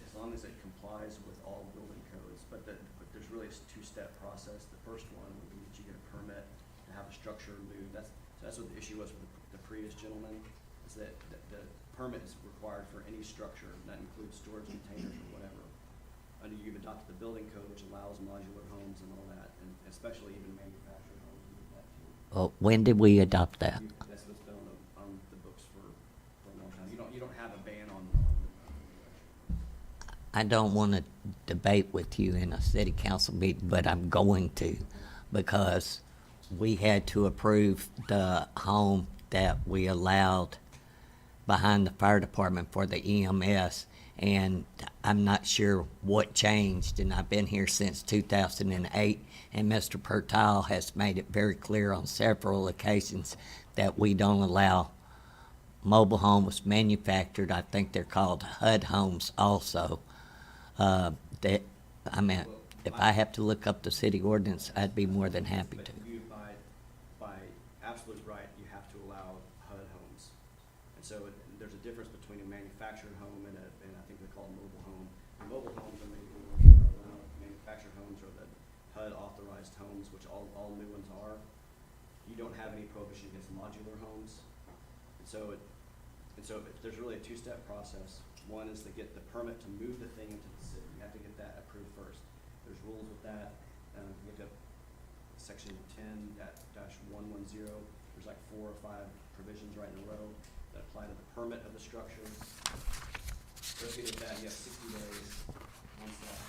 As long as it complies with all building codes, but there's really a two-step process. The first one would be that you get a permit to have a structure moved. That's what the issue was with the previous gentleman, is that the permit is required for any structure, and that includes storage containers or whatever. Under you've adopted the building code, which allows modular homes and all that, and especially even manufactured homes and that too. Well, when did we adopt that? That's what's been on the books for a long time. You don't have a ban on I don't want to debate with you in a city council meeting, but I'm going to, because we had to approve the home that we allowed behind the fire department for the EMS, and I'm not sure what changed, and I've been here since 2008, and Mr. Pertile has made it very clear on several occasions that we don't allow mobile homes manufactured. I think they're called HUD homes also. That, I mean, if I have to look up the city ordinance, I'd be more than happy to. But you, by absolute right, you have to allow HUD homes. And so there's a difference between a manufactured home and I think they call it mobile home. The mobile homes are maybe allowed, manufactured homes are the HUD authorized homes, which all new ones are. You don't have any prohibition against modular homes. And so there's really a two-step process. One is to get the permit to move the thing into the city. You have to get that approved first. There's rules with that. You have to, section 10-110, there's like 4 or 5 provisions right in a row that apply to the permit of the structure. Associated with that, you have 60 days.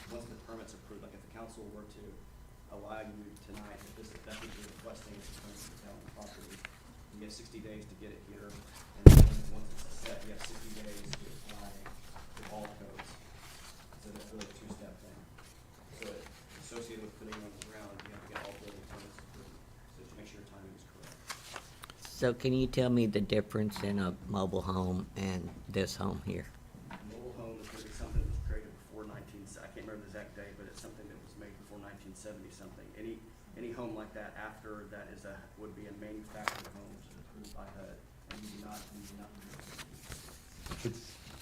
Once the permit's approved, like if the council were to allow you tonight, if that's what you're requesting, is the permit to sell the property, you have 60 days to get it here. And then once it's set, you have 60 days to apply to all codes. So that's really a two-step thing. So associated with putting it on the ground, you have to get all building permits approved. So to make sure your timing is correct. So can you tell me the difference in a mobile home and this home here? A mobile home is going to be something that was created before I can't remember the exact date, but it's something that was made before 1970 something. Any home like that after that would be a manufactured home, which is approved by HUD, and you do not.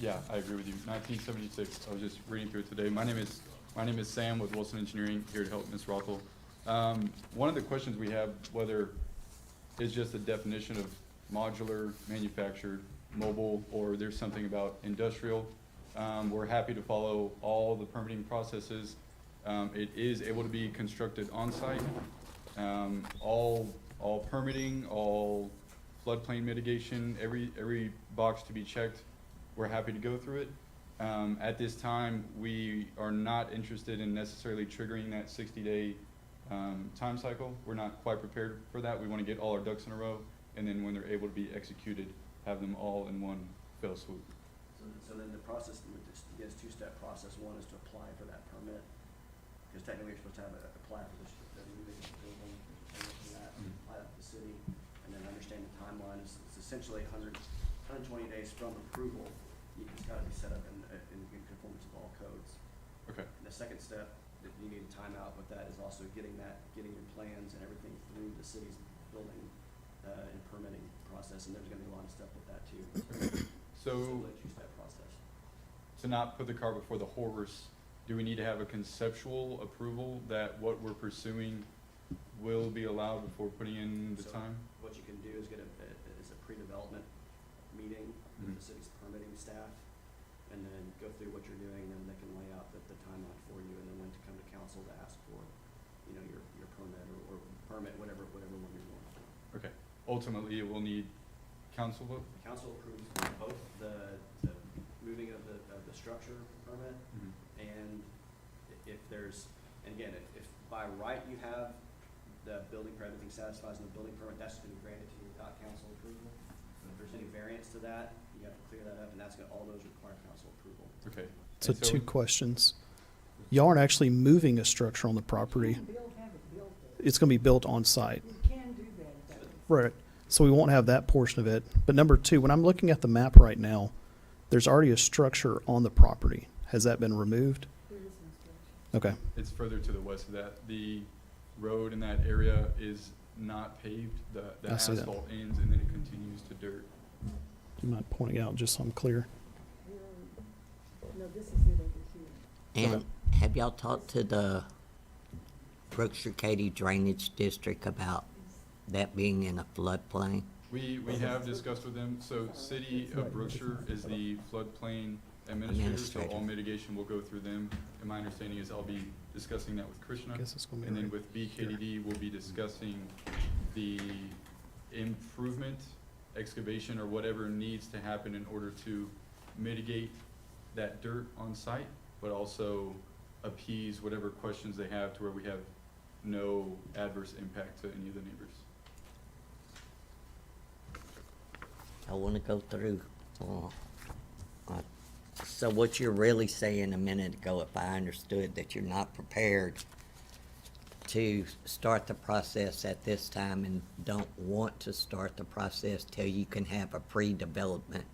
Yeah, I agree with you. 1976. I was just reading through it today. My name is Sam with Wilson Engineering, here to help Ms. Rothel. One of the questions we have, whether it's just a definition of modular, manufactured, mobile, or there's something about industrial. We're happy to follow all the permitting processes. It is able to be constructed on-site. All permitting, all floodplain mitigation, every box to be checked, we're happy to go through it. At this time, we are not interested in necessarily triggering that 60-day time cycle. We're not quite prepared for that. We want to get all our ducks in a row, and then when they're able to be executed, have them all in one fell swoop. So then the process, again, it's a two-step process. One is to apply for that permit, because technically you're supposed to have apply for this, moving the building, that, apply that to the city, and then understand the timeline. It's essentially 120 days from approval. It's got to be set up in conformance with all codes. Okay. And the second step that you need a timeout with that is also getting your plans and everything through the city's building and permitting process, and there's going to be a lot of stuff with that too. So it's a two-step process. to not put the cart before the horse, do we need to have a conceptual approval that what we're pursuing will be allowed before putting in the So time? What you can do is get a pre-development meeting with the city's permitting staff, and then go through what you're doing, and then they can lay out the timeline for you, and then when to come to council to ask for, your permit or permit, whatever one you're going for. Okay. Ultimately, it will need council vote? The council approves both the moving of the structure permit, and if there's, and again, if by right you have the building permit, everything satisfies in the building permit, that's going to be granted to you without council approval. If there's any variance to that, you have to clear that up, and all those require council approval. Okay. So 2 questions. Y'all aren't actually moving a structure on the property. Have it built there. It's going to be built on site. We can do that if that. Right. So we won't have that portion of it. But number 2, when I'm looking at the map right now, there's already a structure on the property. Has that been removed? There is an Okay. It's further to the west of that. The road in that area is not paved. The I see that. asphalt ends and then it continues to dirt. Do you mind pointing out just so I'm clear? And have y'all talked to the Brookshire Katy Drainage District about that being in a floodplain? We have discussed with them, so City of Brookshire is the floodplain administrator, so all mitigation will go through them. And my understanding is I'll be discussing that with Krishna. Guess it's gonna be And then right with BKDD, we'll be discussing the improvement, excavation, or whatever needs to happen in order to mitigate that dirt on site, but also appease whatever questions they have to where we have no adverse impact to any of the neighbors. I want to go through. So what you're really saying a minute ago, if I understood, that you're not prepared to start the process at this time and don't want to start the process till you can have a pre-development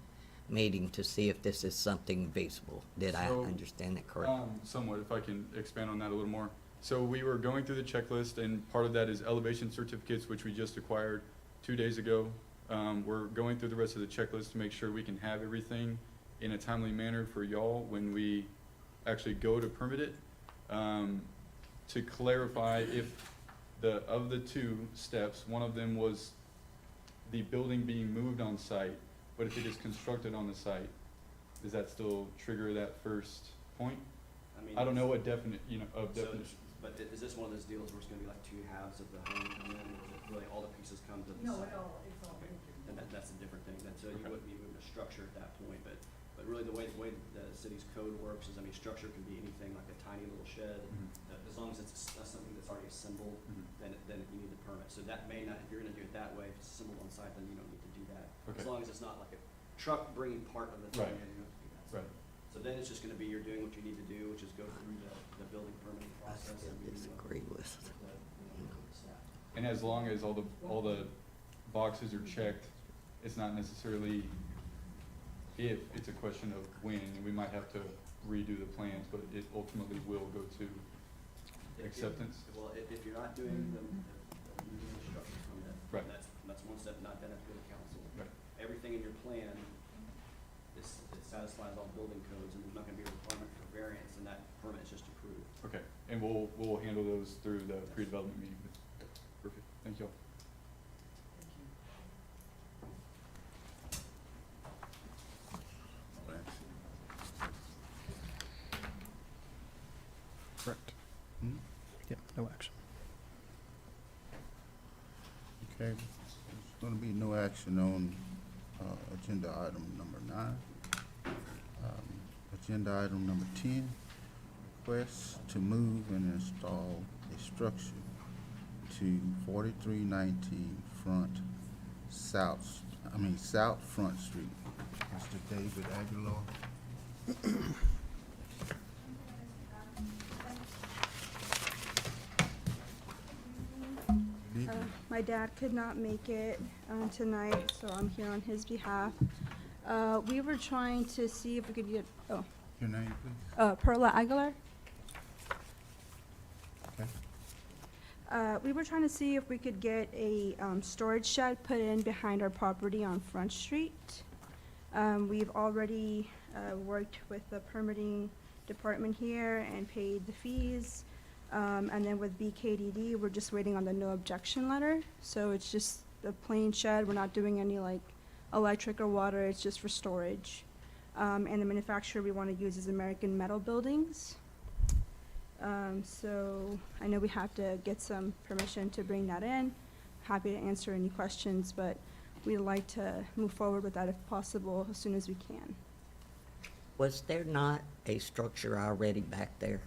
meeting to see if this is something feasible. Did I So, understand that correctly? Somewhat, if I can expand on that a little more. So we were going through the checklist, and part of that is elevation certificates, which we just acquired 2 days ago. We're going through the rest of the checklist to make sure we can have everything in a timely manner for y'all when we actually go to permit it. To clarify, if of the two steps, one of them was the building being moved on site, but if it is constructed on the site, does that still trigger that first point? I don't know what definition. But is this one of those deals where it's gonna be like two halves of the home, and then really all the pieces come to the site? it's all And that's a different thing, so you wouldn't be moving a structure at that point, but really the way the city's code works is, I mean, structure can be anything like a tiny little shed, as long as it's something that's already assembled, then you need the permit. So that may not, if you're gonna do it that way, if it's assembled on site, then you don't need to do that. Okay. As long as it's not like a truck bringing part of the thing, Right. in, you don't have to do that. Right. So then it's just gonna be, you're doing what you need to do, which is go through the building permitting I process. still and meeting disagree with. the staff. And as long as all the boxes are checked, it's not necessarily if, it's a question of when, and we might have to redo the plans, but it ultimately will go to acceptance. Well, if you're not doing the structure permit, Right. that's one step, not then have to go to council. Right. Everything in your plan it satisfies all building codes, and there's not gonna be a requirement for variance, and that permit is just approved. Okay, and we'll handle those through the pre-development meeting. Perfect, thank you all. Correct. Hmm? Yep, no action. Okay, there's gonna be no action on, agenda item number 9. Agenda item number 10, request to move and install a structure to 4319 South Front Street. Mr. David Aguilar. Good evening. My dad could not make it tonight, so I'm here on his behalf. We were trying to see if we could get, Your name, please? Perla Aguilar. Okay. We were trying to see if we could get a storage shed put in behind our property on Front Street. We've already worked with the permitting department here and paid the fees. And then with BKDD, we're just waiting on the no objection letter. So it's just a plain shed. We're not doing any like electric or water. It's just for storage. And the manufacturer we want to use is American Metal Buildings. So I know we have to get some permission to bring that in. Happy to answer any questions, but we'd like to move forward with that if possible as soon as we can. Was there not a structure already back there?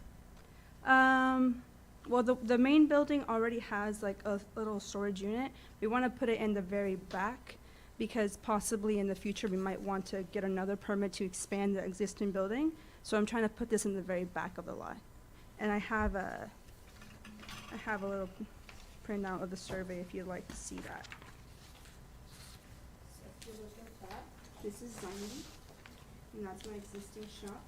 Well, the main building already has like a little storage unit. We want to put it in the very back because possibly in the future we might want to get another permit to expand the existing building. So I'm trying to put this in the very back of the lot. And I have a little printout of the survey if you'd like to see that. So if you look at that, this is Zion, and that's my existing shop.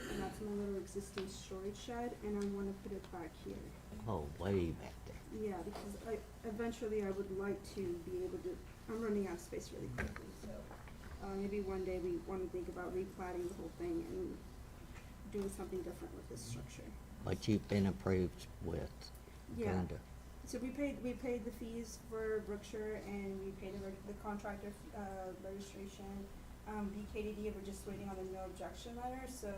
And that's my little existing storage shed, and I want to put it back here. Oh, way back there. Yeah, because eventually I would like to be able to, I'm running out of space really quickly, so maybe one day we want to think about replatting the whole thing and doing something different with this structure. What you've been approved with. Yeah. Brenda. So we paid the fees for Brookshire and we paid the contractor, registration. BKDD, we're just waiting on the no objection letter, so,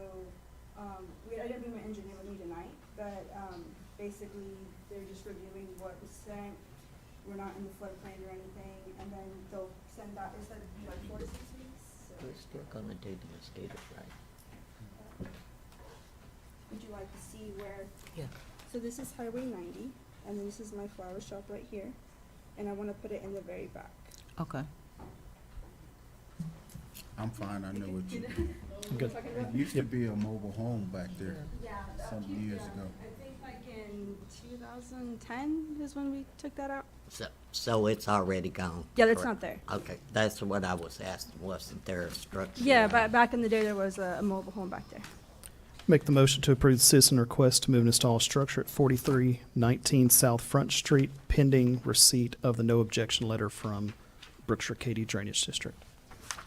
I didn't bring my engineer with me tonight, but, basically, they're just reviewing what was sent. We're not in the floodplain or anything, and then they'll send out, it said like 4 to 6 weeks, so. We're still gonna do the mosquitoes, right? Would you like to see where? Yeah. So this is Highway 90, and then this is my flower shop right here, and I wanna put it in the very back. Okay. I'm fine, I know what you do. Good. It used to be a mobile home back there Yeah, some years ago. I think like in 2010 is when we took that out. So it's already gone? Yeah, it's correct? not there. Okay, that's what I was asking, wasn't there a structure? Yeah, but back in the day, there was a mobile home back there. Make the motion to approve the citizen request to move and install a structure at 4319 South Front Street pending receipt of the no objection letter from Brookshire Katy Drainage District.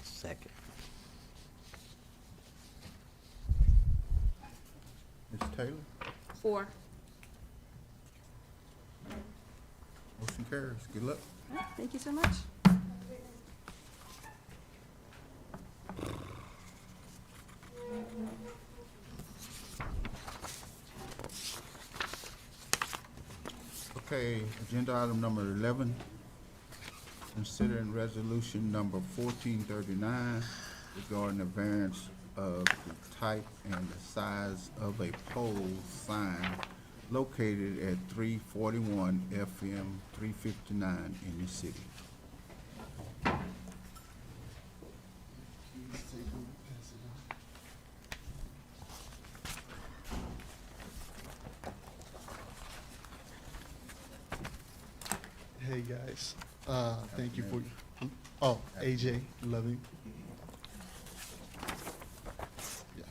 Second. Ms. Taylor, 4. motion carries. Good luck. All right, thank you so much. Okay, agenda item number 11, considering resolution number 1439 regarding the variance of the type and the size of a pole sign located at 341 FM 359 in the city. Hey guys, thank you for, oh, AJ Loving. Yeah.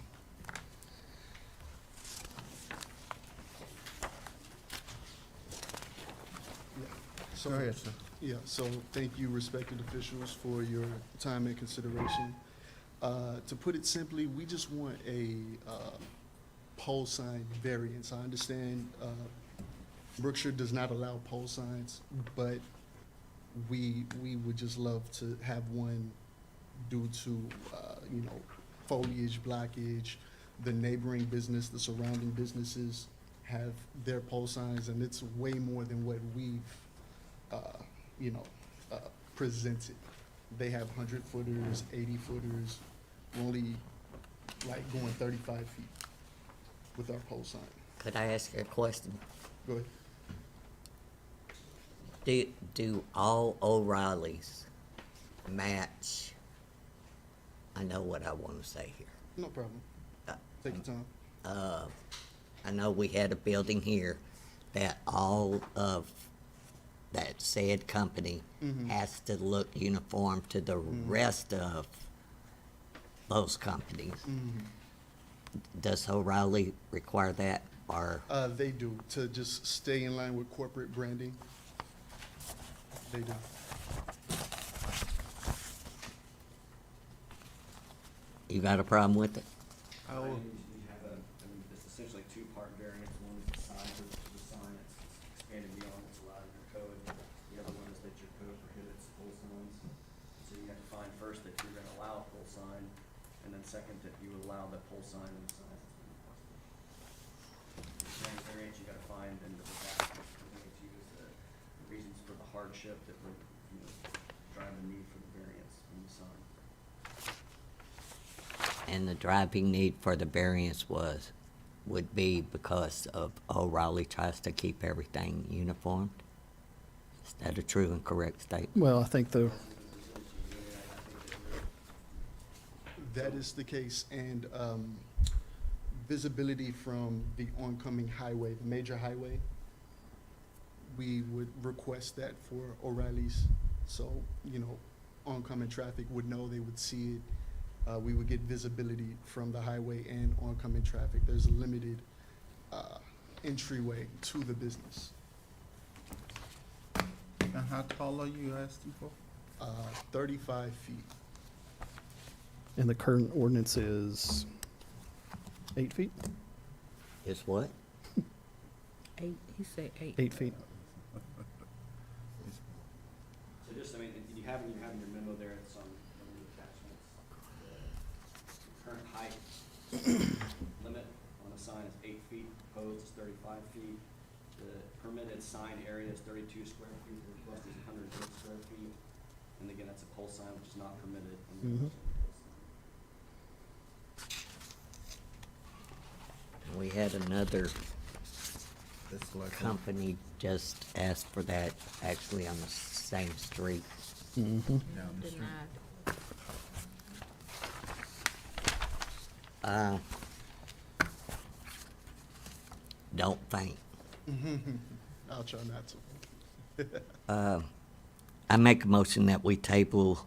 Yeah. So, Go ahead, sir. yeah, so thank you respected officials for your time and consideration. To put it simply, we just want a pole sign variance. I understand Brookshire does not allow pole signs, but we would just love to have one due to, foliage, blockage. The neighboring business, the surrounding businesses have their pole signs, and it's way more than what we've, presented. They have 100-footers, 80-footers, we're only like going 35 feet with our pole sign. Could I ask you a question? Go ahead. Do all O'Reillys match? I know what I want to say here. No problem. Take your time. I know we had a building here that all of that said company has to look uniform to the rest of those companies. Does O'Reilly require that, or? They do, to just stay in line with corporate branding. They do. You got a problem with it? You have it's essentially a two-part variance. One is the size of the sign, it's expanded beyond what's allowed in your code. The other one is that your code prohibits pole signs. So you have to find first that you're gonna allow a pole sign, and then second that you allow that pole sign in the size that's been requested. The variance you gotta find, and the back is presented to you as the reasons for the hardship that would, drive the need for the variance in the sign. And the driving need for the variance would be because of O'Reilly tries to keep everything uniform? Is that a true and correct statement? Well, I think That is the case, and visibility from the oncoming highway, the major highway, we would request that for O'Reilly's, so, oncoming traffic would know, they would see it. We would get visibility from the highway and oncoming traffic. There's a limited entryway to the business. And how tall are you asking for? 35 feet. And the current ordinance is 8 feet? Is what? 8, he said 8. 8 feet. So just, I mean, you have in your memo there, it's on the attachments. The current height limit on a sign is 8 feet, proposed is 35 feet. The permitted sign area is 32 square feet, the request is 108 square feet. And again, that's a pole sign, which is not permitted. We had another It's like a- company just ask for that, actually on the same street. Mm-hmm. down the street. Denied. Don't faint. I'll try not to. I make a motion that we table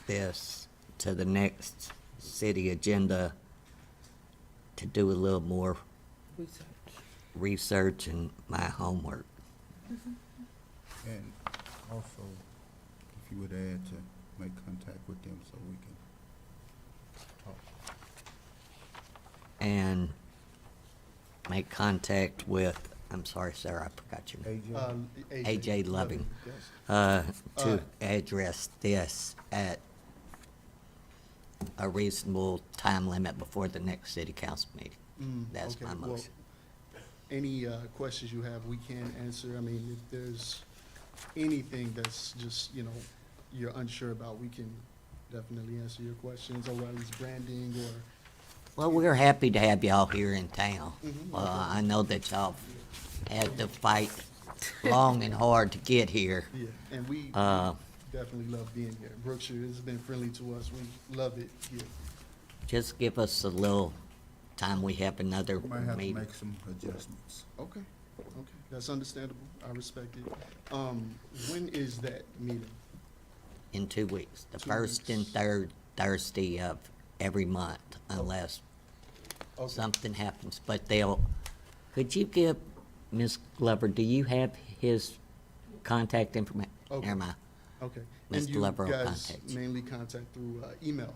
this to the next city agenda to do a little more research and my homework. And also, if you would add to make contact with them so we can talk. And make contact with, I'm sorry, sir, I forgot your name. AJ Loving, yes. to address this at a reasonable time limit before the next city council meeting. That's Okay, my well, motion. Any questions you have, we can answer. I mean, if there's anything that's just, you're unsure about, we can definitely answer your questions, or at least branding or. Well, we're happy to have y'all here in town. Mhm, Okay. okay. I know that y'all had to fight long and hard to get here. Yeah, and we definitely love being here. Brookshire has been friendly to us. We love it here. Just give us a little time. We have another Might have to meeting. make some adjustments. Okay, that's understandable. I respect it. When is that meeting? In 2 weeks, the 2 first and weeks. third Thursday of every month, unless Okay. something happens. But could you give, Ms. Glover, do you have his contact information? Okay. Never mind. Okay. Mr. And you Glover will guys contact you. mainly contact through email?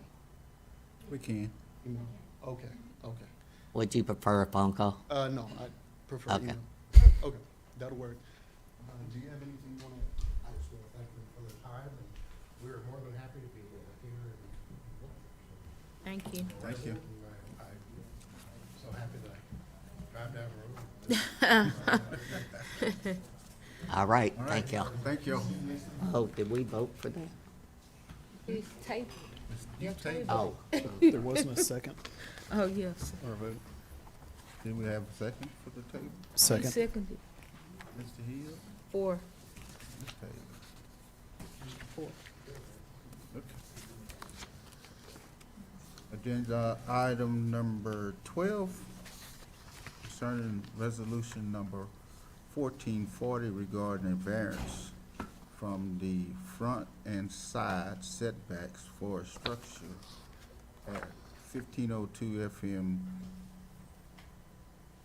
We can. Email. Okay, okay. Would you prefer a phone call? No, I prefer Okay. email. Okay, that'll work. Do you have anything you want to? I just want to thank them for their time, and we're more than happy to be here and Thank you. Thank you. I'm so happy to drive down the road. All right, All right. thank y'all. Thank you. Oh, did we vote for that? It's table. You take- Oh, There wasn't a second Oh, yes. or a vote. Did we have a second for the table? He Second. seconded. Mr. Hill? 4. Ms. Taylor? 4. Okay. Agenda item number 12, concerning resolution number 1440 regarding a variance from the front and side setbacks for a structure at 1502 FM.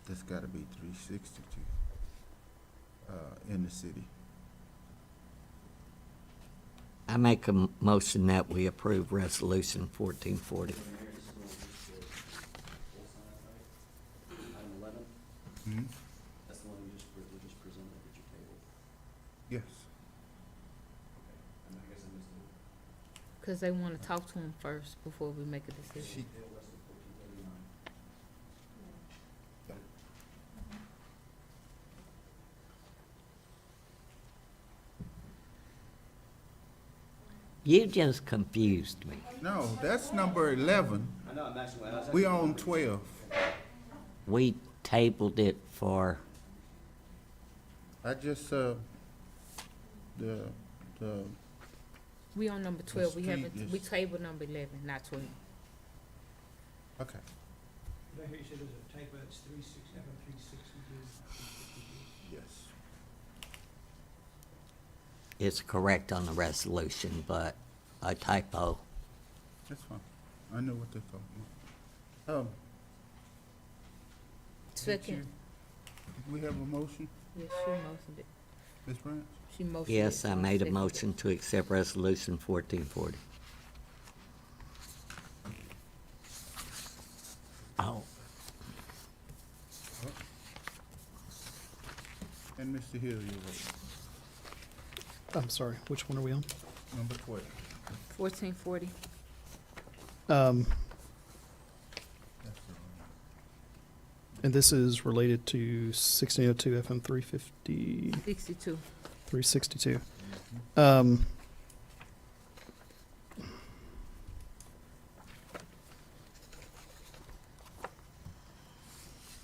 That's gotta be 362, in the city. I make a motion that we approve resolution 1440. Item 11, Hmm? that's the one we just presented at your table. Yes. Okay, I guess I missed it. Because they want to talk to him first before we make a decision. She- Dale West of 1439. You just confused me. No, that's number 11. I know, I'm actually, We on 12. We tabled it for, I just, the, We on number 12. We street haven't, is- we tabled number 11, not 12. okay. Did I hear you say there's a typo, that's 367, 362? Yes. it's correct on the resolution, but a typo. That's fine. I know what they're talking about. Second. Did we have a motion, Yes, she motioned it. Ms. Branch? She motioned it. Yes, I made a seconded it. motion to accept resolution 1440. Oh, And Mr. Hill, your vote. I'm sorry, which one are we on? Number 12. 1440. Um, That's the one. and this is related to 1602 FM 350, 62. 362.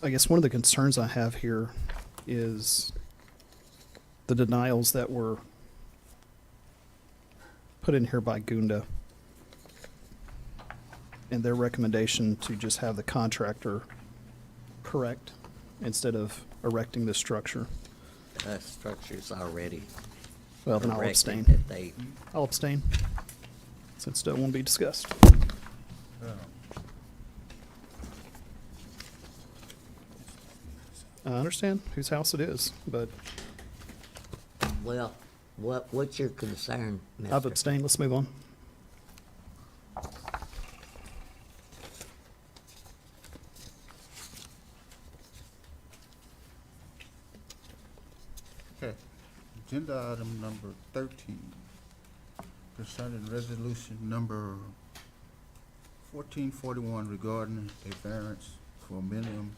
I guess one of the concerns I have here is the denials that were put in here by Gunda and their recommendation to just have the contractor correct instead of erecting the structure. Structure's already Well, then I'll erected abstain. that they I'll abstain, since it won't be discussed. I understand whose house it is, but Well, what's your concern, Mr.? I've abstained. Let's move on. Okay. Agenda item number 13, concerning resolution number 1441 regarding a variance for minimum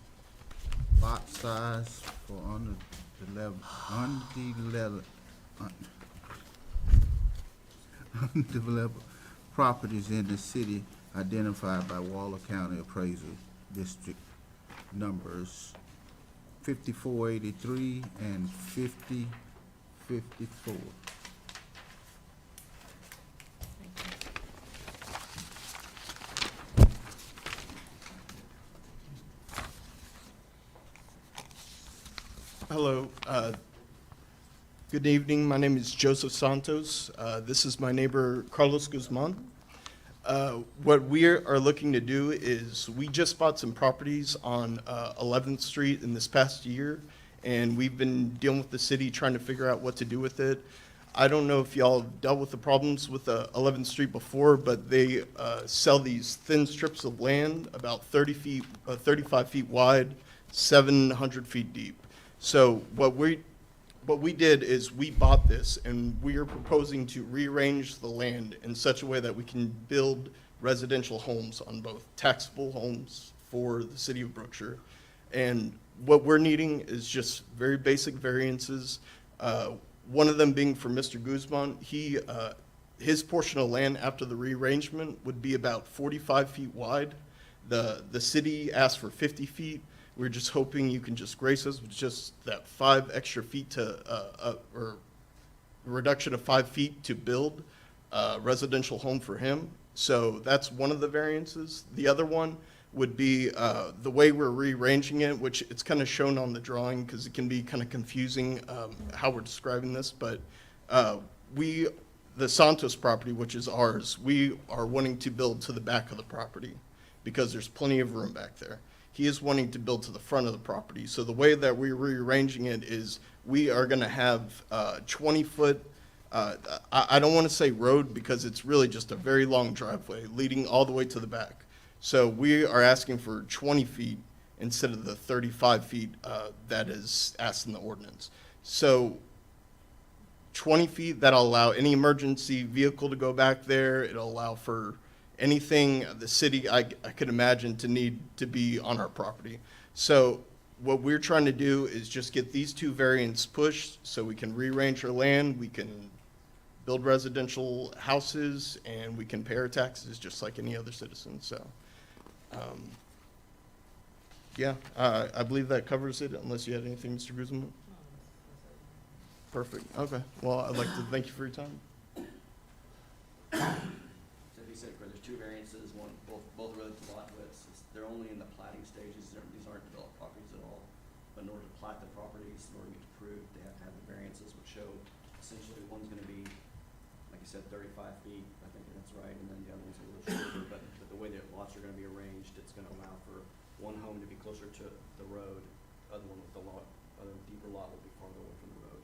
lot size for undeveloped properties in the city identified by Waller County Appraisal District numbers 5483 and 5054. Hello. Good evening. My name is Joseph Santos. This is my neighbor, Carlos Guzman. What we are looking to do is we just bought some properties on 11th Street in this past year, and we've been dealing with the city trying to figure out what to do with it. I don't know if y'all have dealt with the problems with 11th Street before, but they sell these thin strips of land about 35 feet wide, 700 feet deep. So what we did is we bought this, and we are proposing to rearrange the land in such a way that we can build residential homes on both taxable homes for the city of Brookshire. And what we're needing is just very basic variances. One of them being for Mr. Guzman. His portion of land after the rearrangement would be about 45 feet wide. The city asked for 50 feet. We're just hoping you can just grace us with just that 5 extra feet to, or a reduction of 5 feet to build a residential home for him. So that's one of the variances. The other one would be the way we're rearranging it, which it's kind of shown on the drawing because it can be kind of confusing how we're describing this. But the Santos property, which is ours, we are wanting to build to the back of the property because there's plenty of room back there. He is wanting to build to the front of the property. So the way that we're rearranging it is we are going to have 20-foot, I don't want to say road because it's really just a very long driveway leading all the way to the back. So we are asking for 20 feet instead of the 35 feet that is asked in the ordinance. So 20 feet, that'll allow any emergency vehicle to go back there. It'll allow for anything the city I could imagine to need to be on our property. So what we're trying to do is just get these two variants pushed so we can rearrange our land, we can build residential houses, and we can pay our taxes just like any other citizen. So, yeah, I believe that covers it, unless you had anything, Mr. Guzman. Perfect. Okay. Well, I'd like to thank you for your time. So if you said, there's 2 variances, both related to lot widths. They're only in the plating stages. These aren't developed properties at all. But in order to plat the properties, in order to get approved, they have to have the variances, which show essentially one's going to be, like you said, 35 feet. I think that's right, and then the other one's a little shorter. But the way that lots are going to be arranged, it's going to allow for one home to be closer to the road, other one with the lot, other deeper lot will be farther away from the road.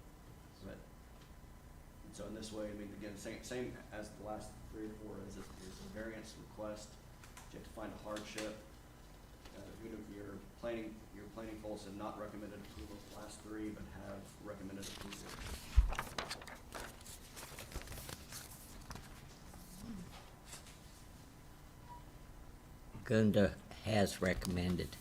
But and so in this way, I mean, again, same as the last 3 or 4 is a variance request. You have to find a hardship. Your planning folks have not recommended approval of the last three, but have recommended approval. Gunda has recommended.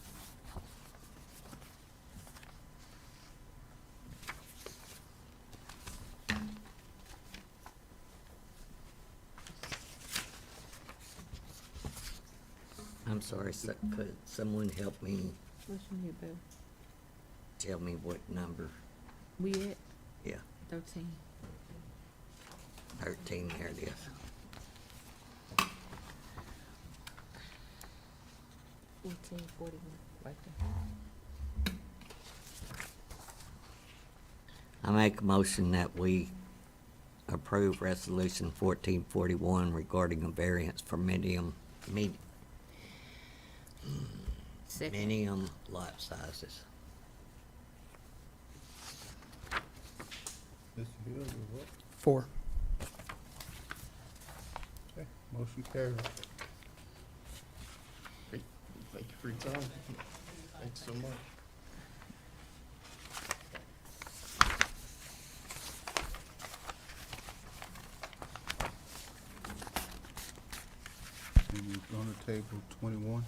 I'm sorry, could someone help me What's in here, Bill? tell me what number? We at Yeah, 13. 13, there it is. $14.41, right there. I make a motion that we approve Resolution 1441 regarding a variance for medium lot sizes. Mr. Hill, you what? 4. Okay, motion carried. Great. Thank you for your time. Thanks so much. And we're gonna table 21.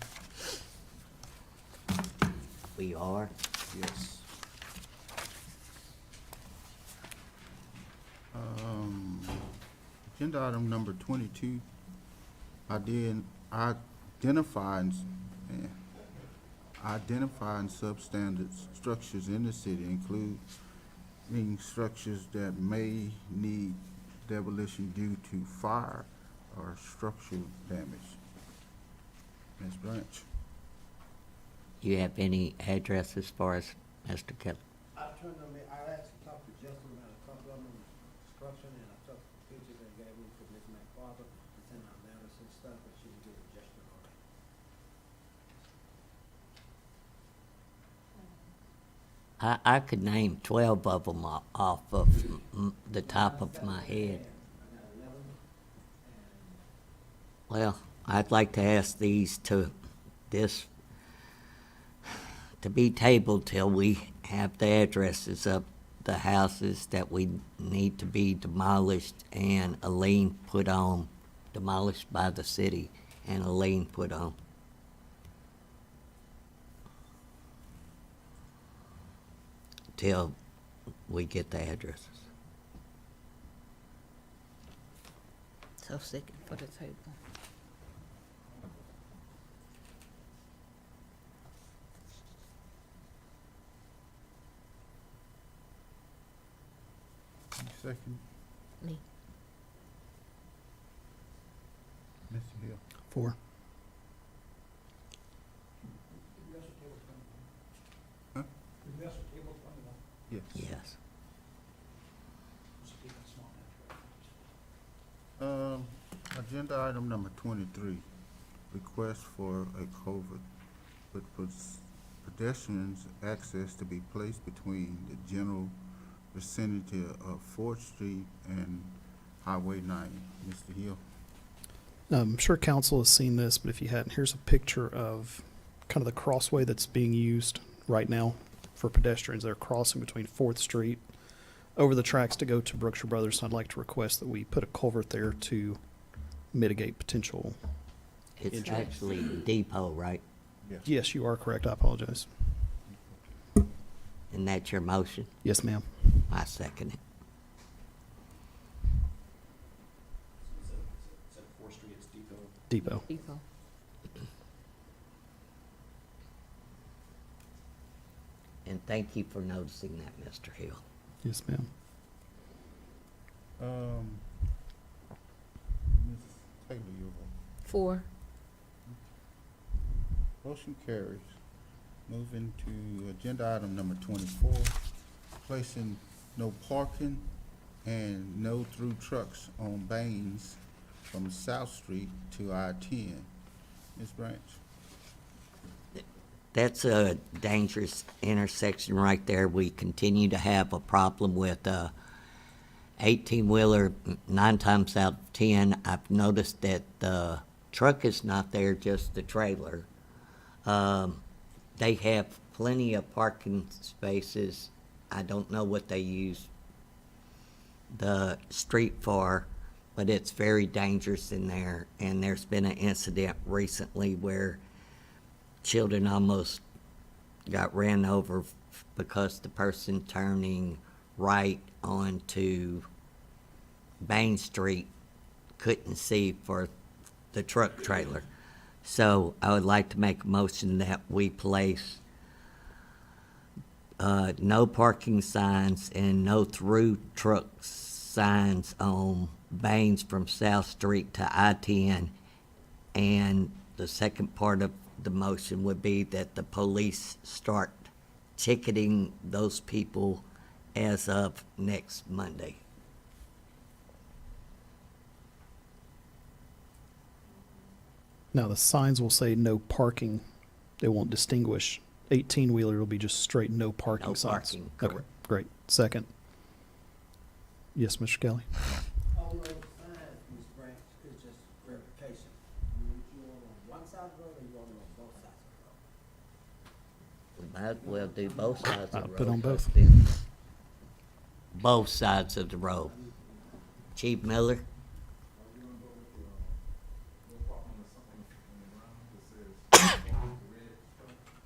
We are. Yes. Agenda item number 22, identifying substandard structures in the city, including structures that may need demolition due to fire or structural damage. Ms. Branch. You have any address as far as Mr. Kelly? I actually talked to Justin about a couple of them in construction, and I took pictures and gave them to Ms. McFarland, and sent out letters and stuff, but she didn't get a Justin on it. I could name 12 of them off of the top of my head. Well, I'd like to ask these to be tabled till we have the addresses of the houses that we need to be demolished and a lien put on, demolished by the city and a lien put on. Till we get the addresses. So second for the table. Second, Me. Mr. Hill. 4. Huh? Yes. Yes. Agenda item number 23, request for a culvert with pedestrians access to be placed between the general vicinity of 4th Street and Highway 90. Mr. Hill. I'm sure council has seen this, but if you hadn't, here's a picture of kind of the crossway that's being used right now for pedestrians. They're crossing between 4th Street over the tracks to go to Brookshire Brothers. I'd like to request that we put a culvert there to mitigate potential. It's injury. actually depot, right? Yes, you are correct. I apologize. And that's your motion? Yes, ma'am. I second it. Instead of 4th Street, it's Depot. Depot. Depot. And thank you for noticing that, Mr. Hill. Yes, ma'am. Ms. Taylor, your vote. 4. Motion carries. Moving to agenda item number 24, placing no parking and no through trucks on Baines from South Street to I-10. Ms. Branch. That's a dangerous intersection right there. We continue to have a problem with 18-wheeler. 9 times out of 10, I've noticed that the truck is not there, just the trailer. They have plenty of parking spaces. I don't know what they use the street for, but it's very dangerous in there. And there's been an incident recently where children almost got ran over because the person turning right onto Main Street couldn't see for the truck trailer. So I would like to make a motion that we place no parking signs and no through truck signs on Baines from South Street to I-10. And the second part of the motion would be that the police start ticketing those people as of next Monday. Now, the signs will say no parking. They won't distinguish. 18-wheeler will be just straight no parking No signs. parking, Okay, correct. great. Second. Yes, Mr. Kelly? All those signs, Ms. Branch, is just verification. You want on one side of the road or you want on both sides of the road? We might as well do both sides of the I'll road. put on both. Both sides of the road. Chief Miller?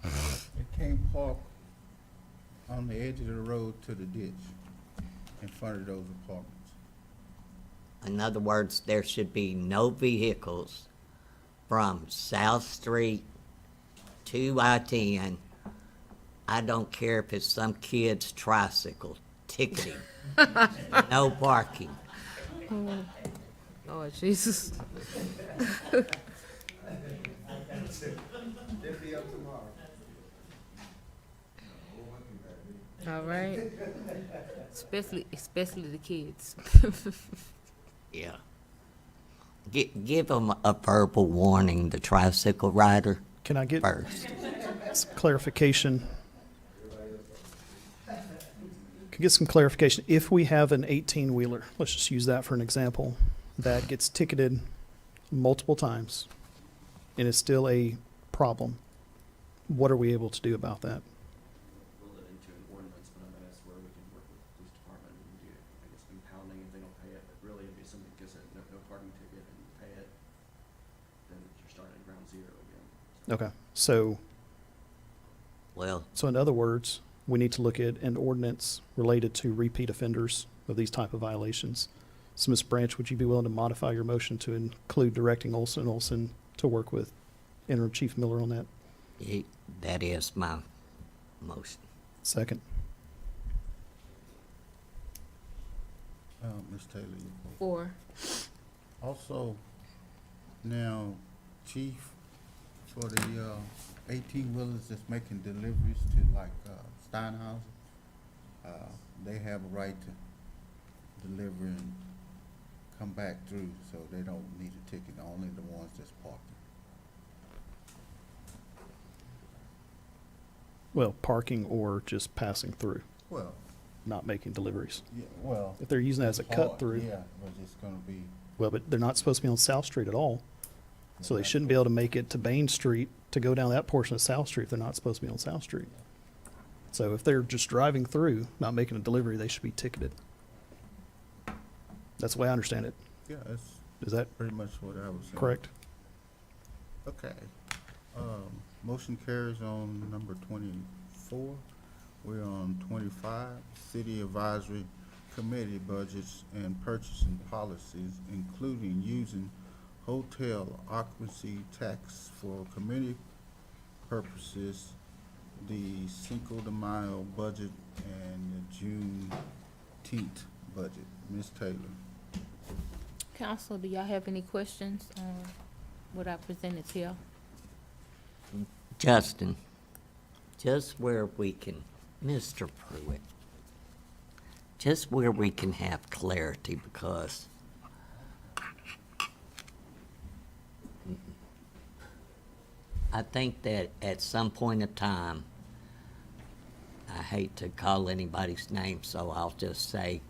It can't park on the edge of the road to the ditch in front of those apartments. In other words, there should be no vehicles from South Street to I-10. I don't care if it's some kid's tricycle, ticketing, no parking. Lord Jesus. They'll be up tomorrow. All right. Especially the kids. Yeah. Give them a verbal warning, the tricycle rider, Can I get first. some clarification? Could get some clarification. If we have an 18-wheeler, let's just use that for an example, that gets ticketed multiple times and is still a problem, what are we able to do about that? Roll it into an ordinance, but that's where we can work with the police department and do, I guess, impounding if they don't pay it. But really, if it's something that gets a no parking ticket and you pay it, then you're starting at ground zero again. Okay, so Well, in other words, we need to look at an ordinance related to repeat offenders of these type of violations. So, Ms. Branch, would you be willing to modify your motion to include directing Olson Olson to work with Interim Chief Miller on that? that is my motion. Second. Ms. Taylor, you vote. 4. Also, now, Chief, for the 18-wheelers that's making deliveries to like Steinhauser, they have a right to deliver and come back through, so they don't need a ticket, only the ones that's parking. Well, parking or just passing through, Well, not making deliveries. yeah, well. If they're using it as a it's cut hard, through, Yeah, but it's gonna be. well, but they're not supposed to be on South Street at all. So they shouldn't be able to make it to Bain Street to go down that portion of South Street if they're not supposed to be on South Street. So if they're just driving through, not making a delivery, they should be ticketed. That's the way I understand it. Yeah, that's Is that pretty much what I was saying. correct? Okay. Motion carries on number 24. We're on 25, City Advisory Committee budgets and purchasing policies, including using hotel occupancy tax for committee purposes, the Cinco de Mayo budget, and the Juneteenth budget. Ms. Taylor. Council, do y'all have any questions on what I presented to y'all? Justin, just where we can, Mr. Pruitt, just where we can have clarity, because I think that at some point of time, I hate to call anybody's name, so I'll just say,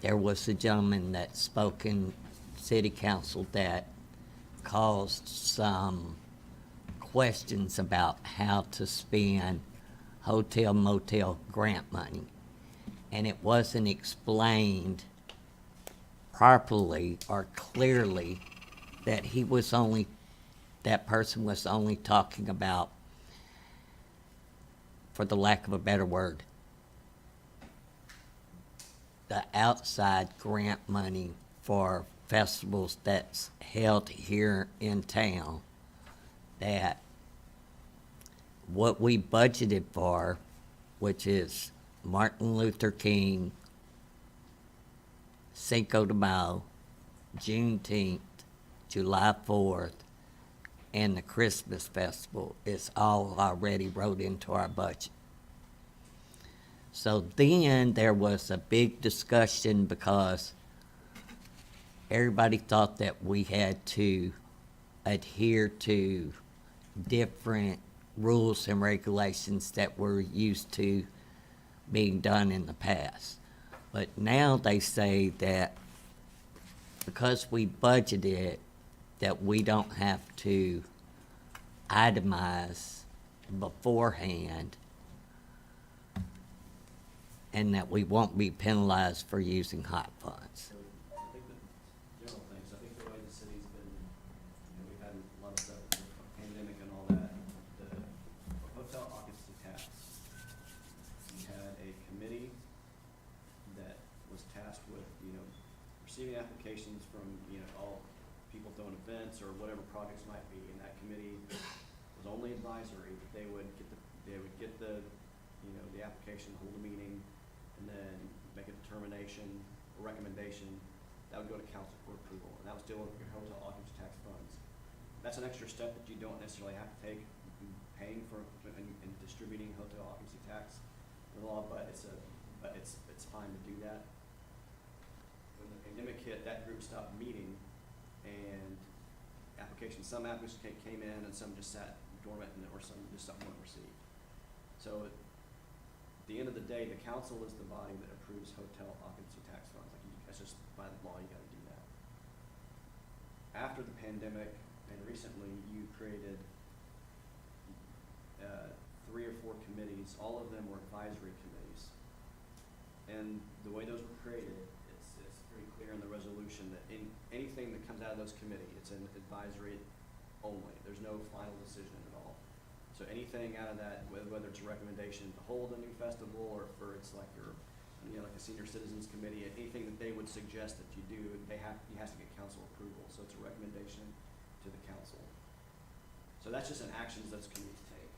there was a gentleman that spoke in city council that caused some questions about how to spend hotel motel grant money. And it wasn't explained properly or clearly that that person was only talking about, for the lack of a better word, the outside grant money for festivals that's held here in town, that what we budgeted for, which is Martin Luther King, Cinco de Mayo, Juneteenth, July 4th, and the Christmas festival, is all already wrote into our budget. So then there was a big discussion because everybody thought that we had to adhere to different rules and regulations that were used to being done in the past. But now they say that because we budgeted, that we don't have to itemize beforehand, and that we won't be penalized for using hot funds. So I think the general things, I think the way the city's been, we've had a lot of stuff with the pandemic and all that, the hotel occupancy tax. We had a committee that was tasked with, receiving applications from, all people throwing events or whatever projects might be, and that committee was only advisory. They would get the application, hold a meeting, and then make a determination, a recommendation, that would go to council for approval, and that was dealing with your hotel occupancy tax funds. That's an extra step that you don't necessarily have to take in paying for and distributing hotel occupancy tax law, but it's fine to do that. When the pandemic hit, that group stopped meeting, and some applications came in and some just sat dormant, or some just weren't received. So at the end of the day, the council is the body that approves hotel occupancy tax funds. That's just by the law, you gotta do that. After the pandemic, and recently, you created 3 or 4 committees. All of them were advisory committees. And the way those were created, it's pretty clear in the resolution that anything that comes out of those committees, it's an advisory only. There's no final decision at all. So anything out of that, whether it's a recommendation to hold a new festival, or it's like like a senior citizens committee, anything that they would suggest that you do, it has to get council approval. So it's a recommendation to the council. So that's just an actions those committees take.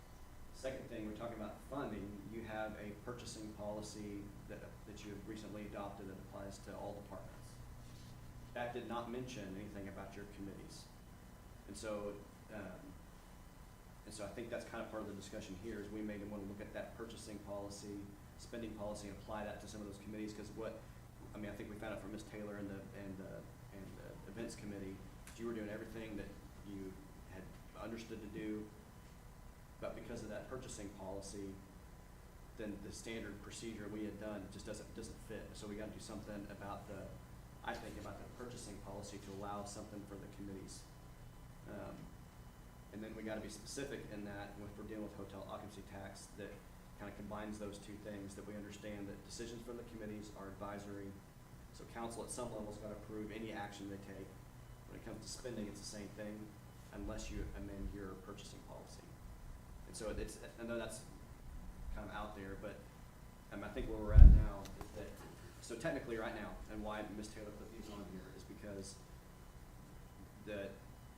Second thing, we're talking about funding. You have a purchasing policy that you have recently adopted that applies to all departments. That did not mention anything about your committees. And so I think that's kind of part of the discussion here, is we may want to look at that purchasing policy, spending policy, and apply that to some of those committees. Because I think we found out from Ms. Taylor and the events committee, that you were doing everything that you had understood to do, but because of that purchasing policy, then the standard procedure we had done just doesn't fit. So we got to do something about the purchasing policy to allow something for the committees. And then we got to be specific in that if we're dealing with hotel occupancy tax, that kind of combines those two things, that we understand that decisions from the committees are advisory. So council at some level has got to approve any action they take. When it comes to spending, it's the same thing, unless you amend your purchasing policy. And so I know that's kind of out there, but I think where we're at now is that, so technically right now, and why Ms. Taylor put these on here, is because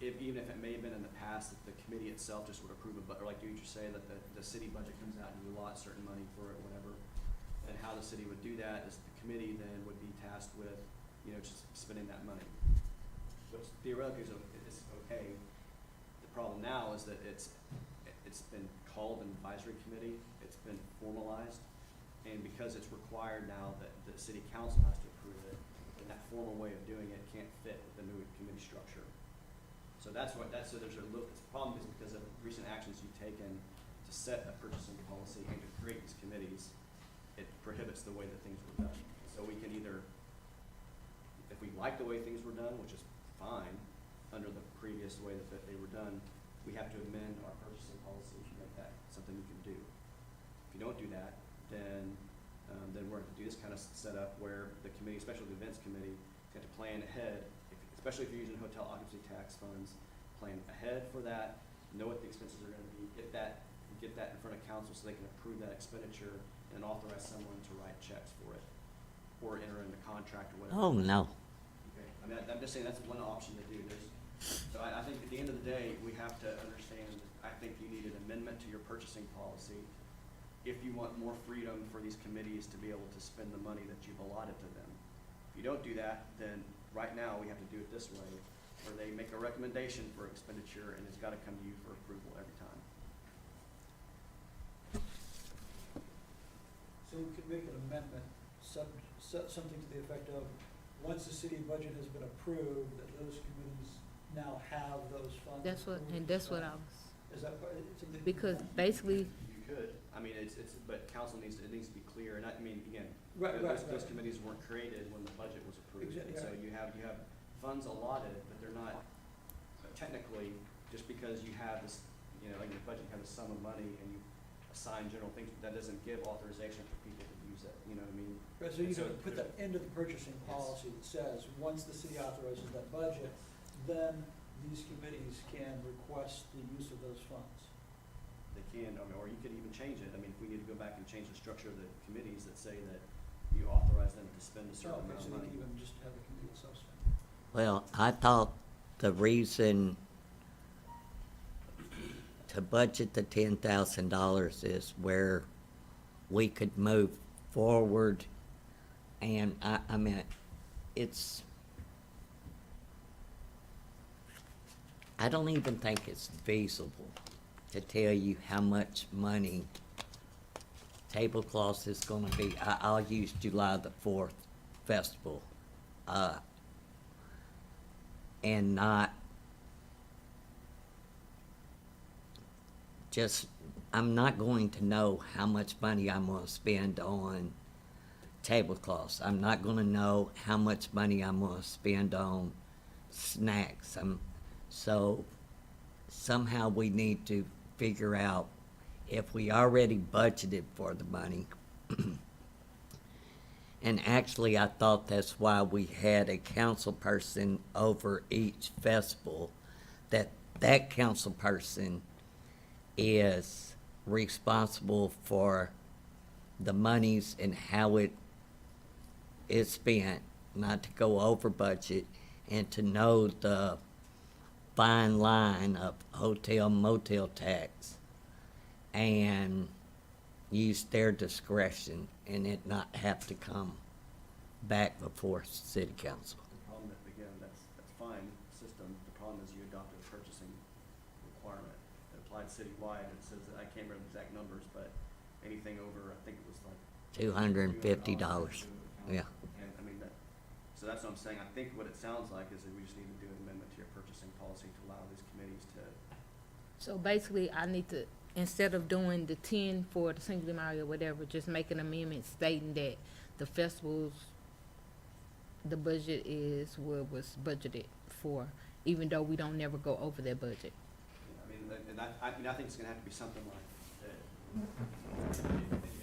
even if it may have been in the past that the committee itself just would approve it, or like you say, that the city budget comes out and you allot certain money for it, whatever, and how the city would do that is the committee then would be tasked with, just spending that money, which theoretically is okay. The problem now is that it's been called an advisory committee, it's been formalized, and because it's required now that the city council has to approve it, and that formal way of doing it can't fit with the new committee structure. So so there's the problem is because of recent actions you've taken to set a purchasing policy and to create these committees, it prohibits the way that things were done. So we can either, if we like the way things were done, which is fine under the previous way that they were done, we have to amend our purchasing policy to make that something we can do. If you don't do that, then we're going to do this kind of setup where the committee, especially the events committee, is going to plan ahead, especially if you're using hotel occupancy tax funds, plan ahead for that, know what the expenses are going to be, get that in front of council so they can approve that expenditure and authorize someone to write checks for it or enter into contract or whatever. Oh, no. Okay, I mean, I'm just saying that's one option to do. So I think at the end of the day, we have to understand, I think you need an amendment to your purchasing policy if you want more freedom for these committees to be able to spend the money that you've allotted to them. If you don't do that, then right now we have to do it this way, where they make a recommendation for expenditure and it's got to come to you for approval every time. So we could make an amendment, something to the effect of, once the city budget has been approved, that those committees now have those funds. That's what, approved and to that's what spend. I was, Is that something? because basically, You could, I mean, but council needs to be clear, and I mean, again, Right, those committees weren't created when the budget was approved. Exactly, And so right. you have funds allotted, but they're not, technically, just because you have this, you know, like in the budget, you have a sum of money and you assign general things, that doesn't give authorization for people to use it, you know what I mean? Right, so you And can put that into the purchasing policy that says, once the city authorizes that budget, then these committees can request the use of those funds. They can, I mean, or you could even change it. I mean, if we need to go back and change the structure of the committees that say that you authorize them to spend a certain Okay, amount so of you money. can even just have the committee itself spend. Well, I thought the reason to budget the $10,000 is where we could move forward, and I mean, I don't even think it's feasible to tell you how much money tablecloths is gonna be. I'll use July the 4th festival, and not just, I'm not going to know how much money I'm gonna spend on tablecloths. I'm not gonna know how much money I'm gonna spend on snacks. So somehow we need to figure out if we already budgeted for the money. And actually, I thought that's why we had a council person over each festival, that council person is responsible for the monies and how it is spent, not to go over budget, and to know the fine line of hotel motel tax and use their discretion and it not have to come back before city council. The problem, again, that's fine system. The problem is you adopted a purchasing requirement that applied citywide. It says that, I can't remember the exact numbers, but anything over, I think it was like $250, yeah. And I mean, so that's what I'm saying. I think what it sounds like is that we just need to do an amendment to your purchasing policy to allow these committees to. so basically, I need to, instead of doing the 10 for the Cinco de Mayo or whatever, just make an amendment stating that the festivals, the budget is what was budgeted for, even though we don't never go over that budget. I mean, and I mean, I think it's gonna have to be something like that.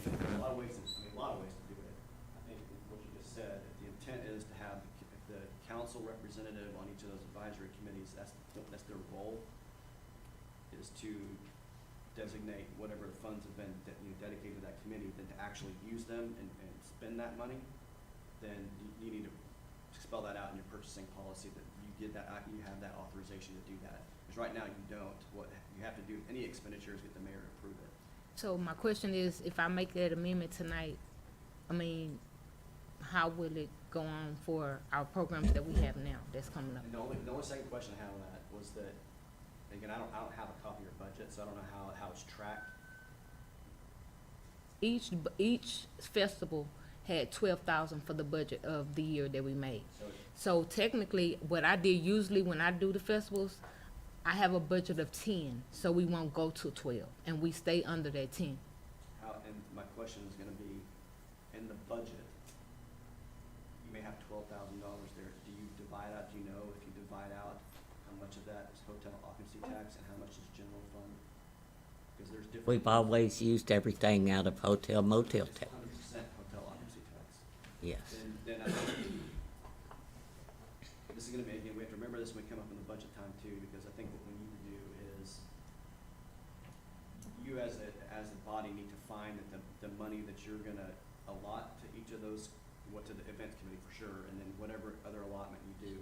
A lot of ways to do it. I think what you just said, the intent is to have the council representative on each of those advisory committees, that's their role, is to designate whatever funds have been dedicated to that committee, then to actually use them and spend that money, then you need to spell that out in your purchasing policy that you have that authorization to do that. Because right now you don't. What you have to do, any expenditure, is get the mayor to approve it. So my question is, if I make that amendment tonight, I mean, how will it go on for our programs that we have now that's coming up? And the only second question I have on that was that, again, I don't have a copy of your budget, so I don't know how it's tracked. Each festival had 12,000 for the budget of the year that we made. So technically, what I did usually when I do the festivals, I have a budget of 10, so we won't go to 12, and we stay under that 10. And my question is gonna be, in the budget, you may have $12,000 there. Do you divide out, do you know if you divide out how much of that is hotel occupancy tax and how much is because there's different. We've always used everything out of hotel motel tax. 100% hotel occupancy tax. Yes. Then I think, this is gonna be, again, we have to remember this when we come up in the budget time too, because I think what we need to do is, you as a body need to find that the money that you're gonna allot to each of those, to the events committee for sure, and then whatever other allotment you do,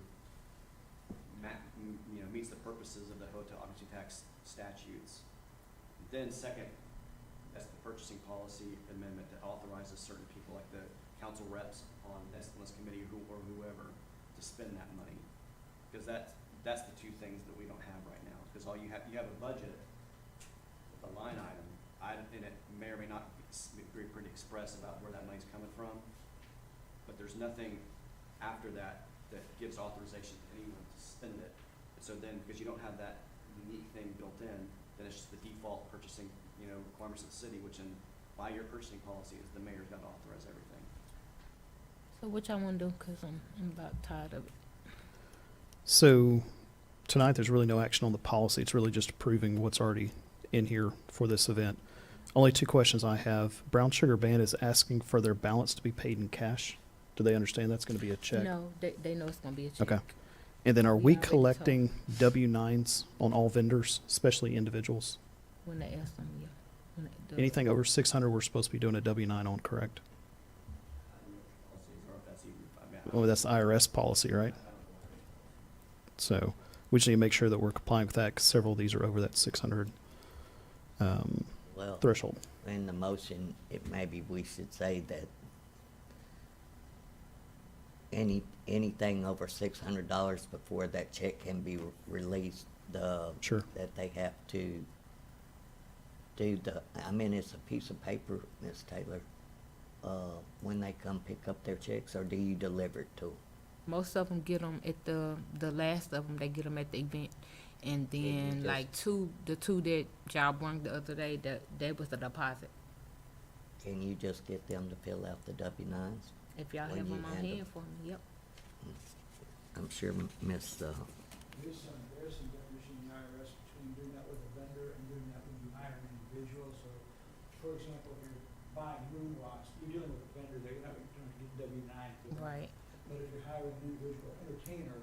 meets the purposes of the hotel occupancy tax statutes. Then second, that's the purchasing policy amendment that authorizes certain people, like the council reps on this committee or whoever, to spend that money. Because that's the two things that we don't have right now. Because you have a budget, with a line item, and it may or may not be pretty express about where that money's coming from. But there's nothing after that that gives authorization to anyone to spend it. And so then, because you don't have that unique thing built in, then it's just the default purchasing, requirements of the city, which by your purchasing policy is the mayor's got to authorize everything. So what y'all wanna do, cause I'm about tired of it. So tonight, there's really no action on the policy. It's really just approving what's already in here for this event. Only two questions I have. Brown Sugar Band is asking for their balance to be paid in cash. Do they understand that's going to be a check? No, they know it's gonna be a check. Okay. And then are We we already told- collecting W-9s on all vendors, especially individuals? When they ask them, yeah. When they do. Anything over 600, we're supposed to be doing a W-9 on, correct? I don't know what the policies are, if that's even, Well, that's the IRS policy, right? So we just need to make sure that we're complying with that, because several of these are over that 600 Well, threshold. in the motion, maybe we should say that anything over $600 before that check can be released, Sure. that they have to do it's a piece of paper, Ms. Taylor, when they come pick up their checks, or do you deliver it to them? Most of them get them at the last of them, they get them at the event. And you then just- like the two that y'all brought the other day, that was the deposit. Can you just get them to fill out the W-9s? If y'all When have you them on hand 'em. hand for me, yep. I'm sure Miss, There's some definition in the IRS between doing that with a vendor and doing that when you hire an individual. So, for example, if you're buying room lots, you're dealing with a vendor, they're not going to get W-9 for that. Right. But if you're hiring an individual entertainer,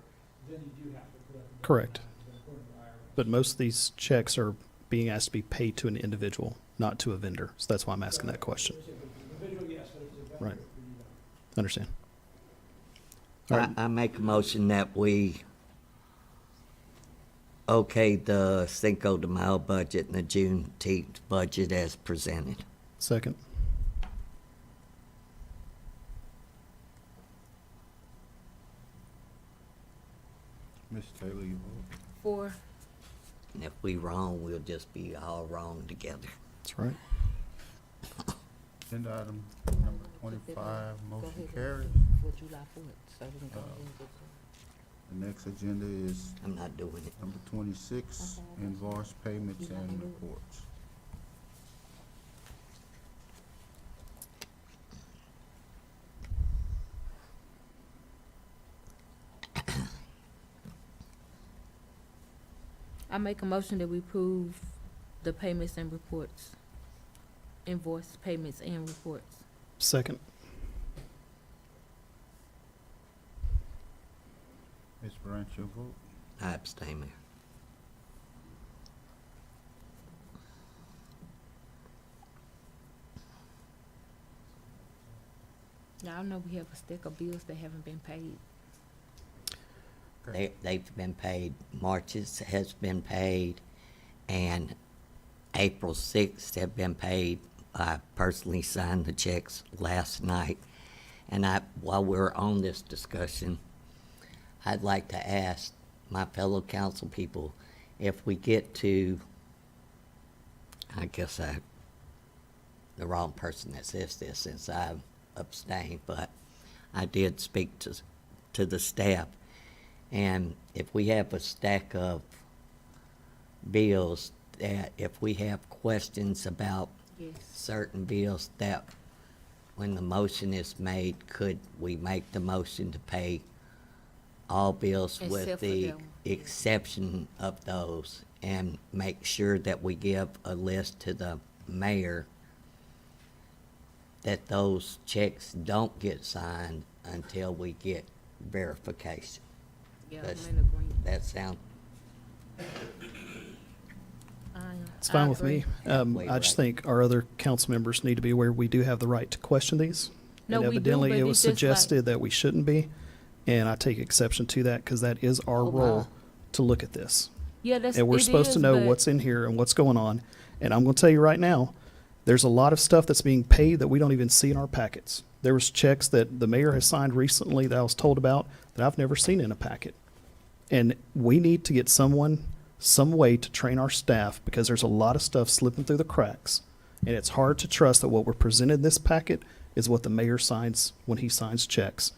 then you do have to put up a W-9. Correct. According to the IRS. But most of these checks are being asked to be paid to an individual, not to a vendor. So that's why I'm asking that question. If it's an individual, yes, but if it's a vendor, Right. then you don't. Understand? All right. I make a motion that we okay the Cinco de Mayo budget and the Juneteenth budget as presented. Second. Ms. Taylor, you vote. 4. And if we wrong, we'll just be all wrong together. That's right. Agenda item number 25, motion carries. For July 4th, so we can go ahead and get The next agenda is I'm not doing it. number 26, invoice payments and reports. I make a motion that we approve the payments and reports. Invoice payments and reports. Second. Ms. Branch, your vote. I abstain, Mayor. Y'all know we have a stack of bills that haven't been paid. They've been paid. March's has been paid, and April 6th have been paid. I personally signed the checks last night. And while we're on this discussion, I'd like to ask my fellow council people, if we get to, I guess I'm the wrong person that says this since I abstained, but I did speak to the staff. And if we have a stack of bills that if we have questions about certain bills, that when the motion is made, could we make the motion to pay all bills with Except for the that one. exception of those? and make sure that we give a list to the mayor that those checks don't get signed until we get verification. Yeah, Does I'm in agreement. that sound? It's fine with agree. me. I just think our other council members need to be aware we do have the right to question these. No, And we do, evidently, but it it's was just like- suggested that we shouldn't be, and I take exception to that because that is our Oh, my. role to look at this. Yeah, that's, And we're it supposed to is, know but- what's in here and what's going on. And I'm going to tell you right now, there's a lot of stuff that's being paid that we don't even see in our packets. There was checks that the mayor has signed recently that I was told about that I've never seen in a packet. And we need to get someone, some way to train our staff because there's a lot of stuff slipping through the cracks. And it's hard to trust that what we're presented in this packet is what the mayor signs when he signs checks.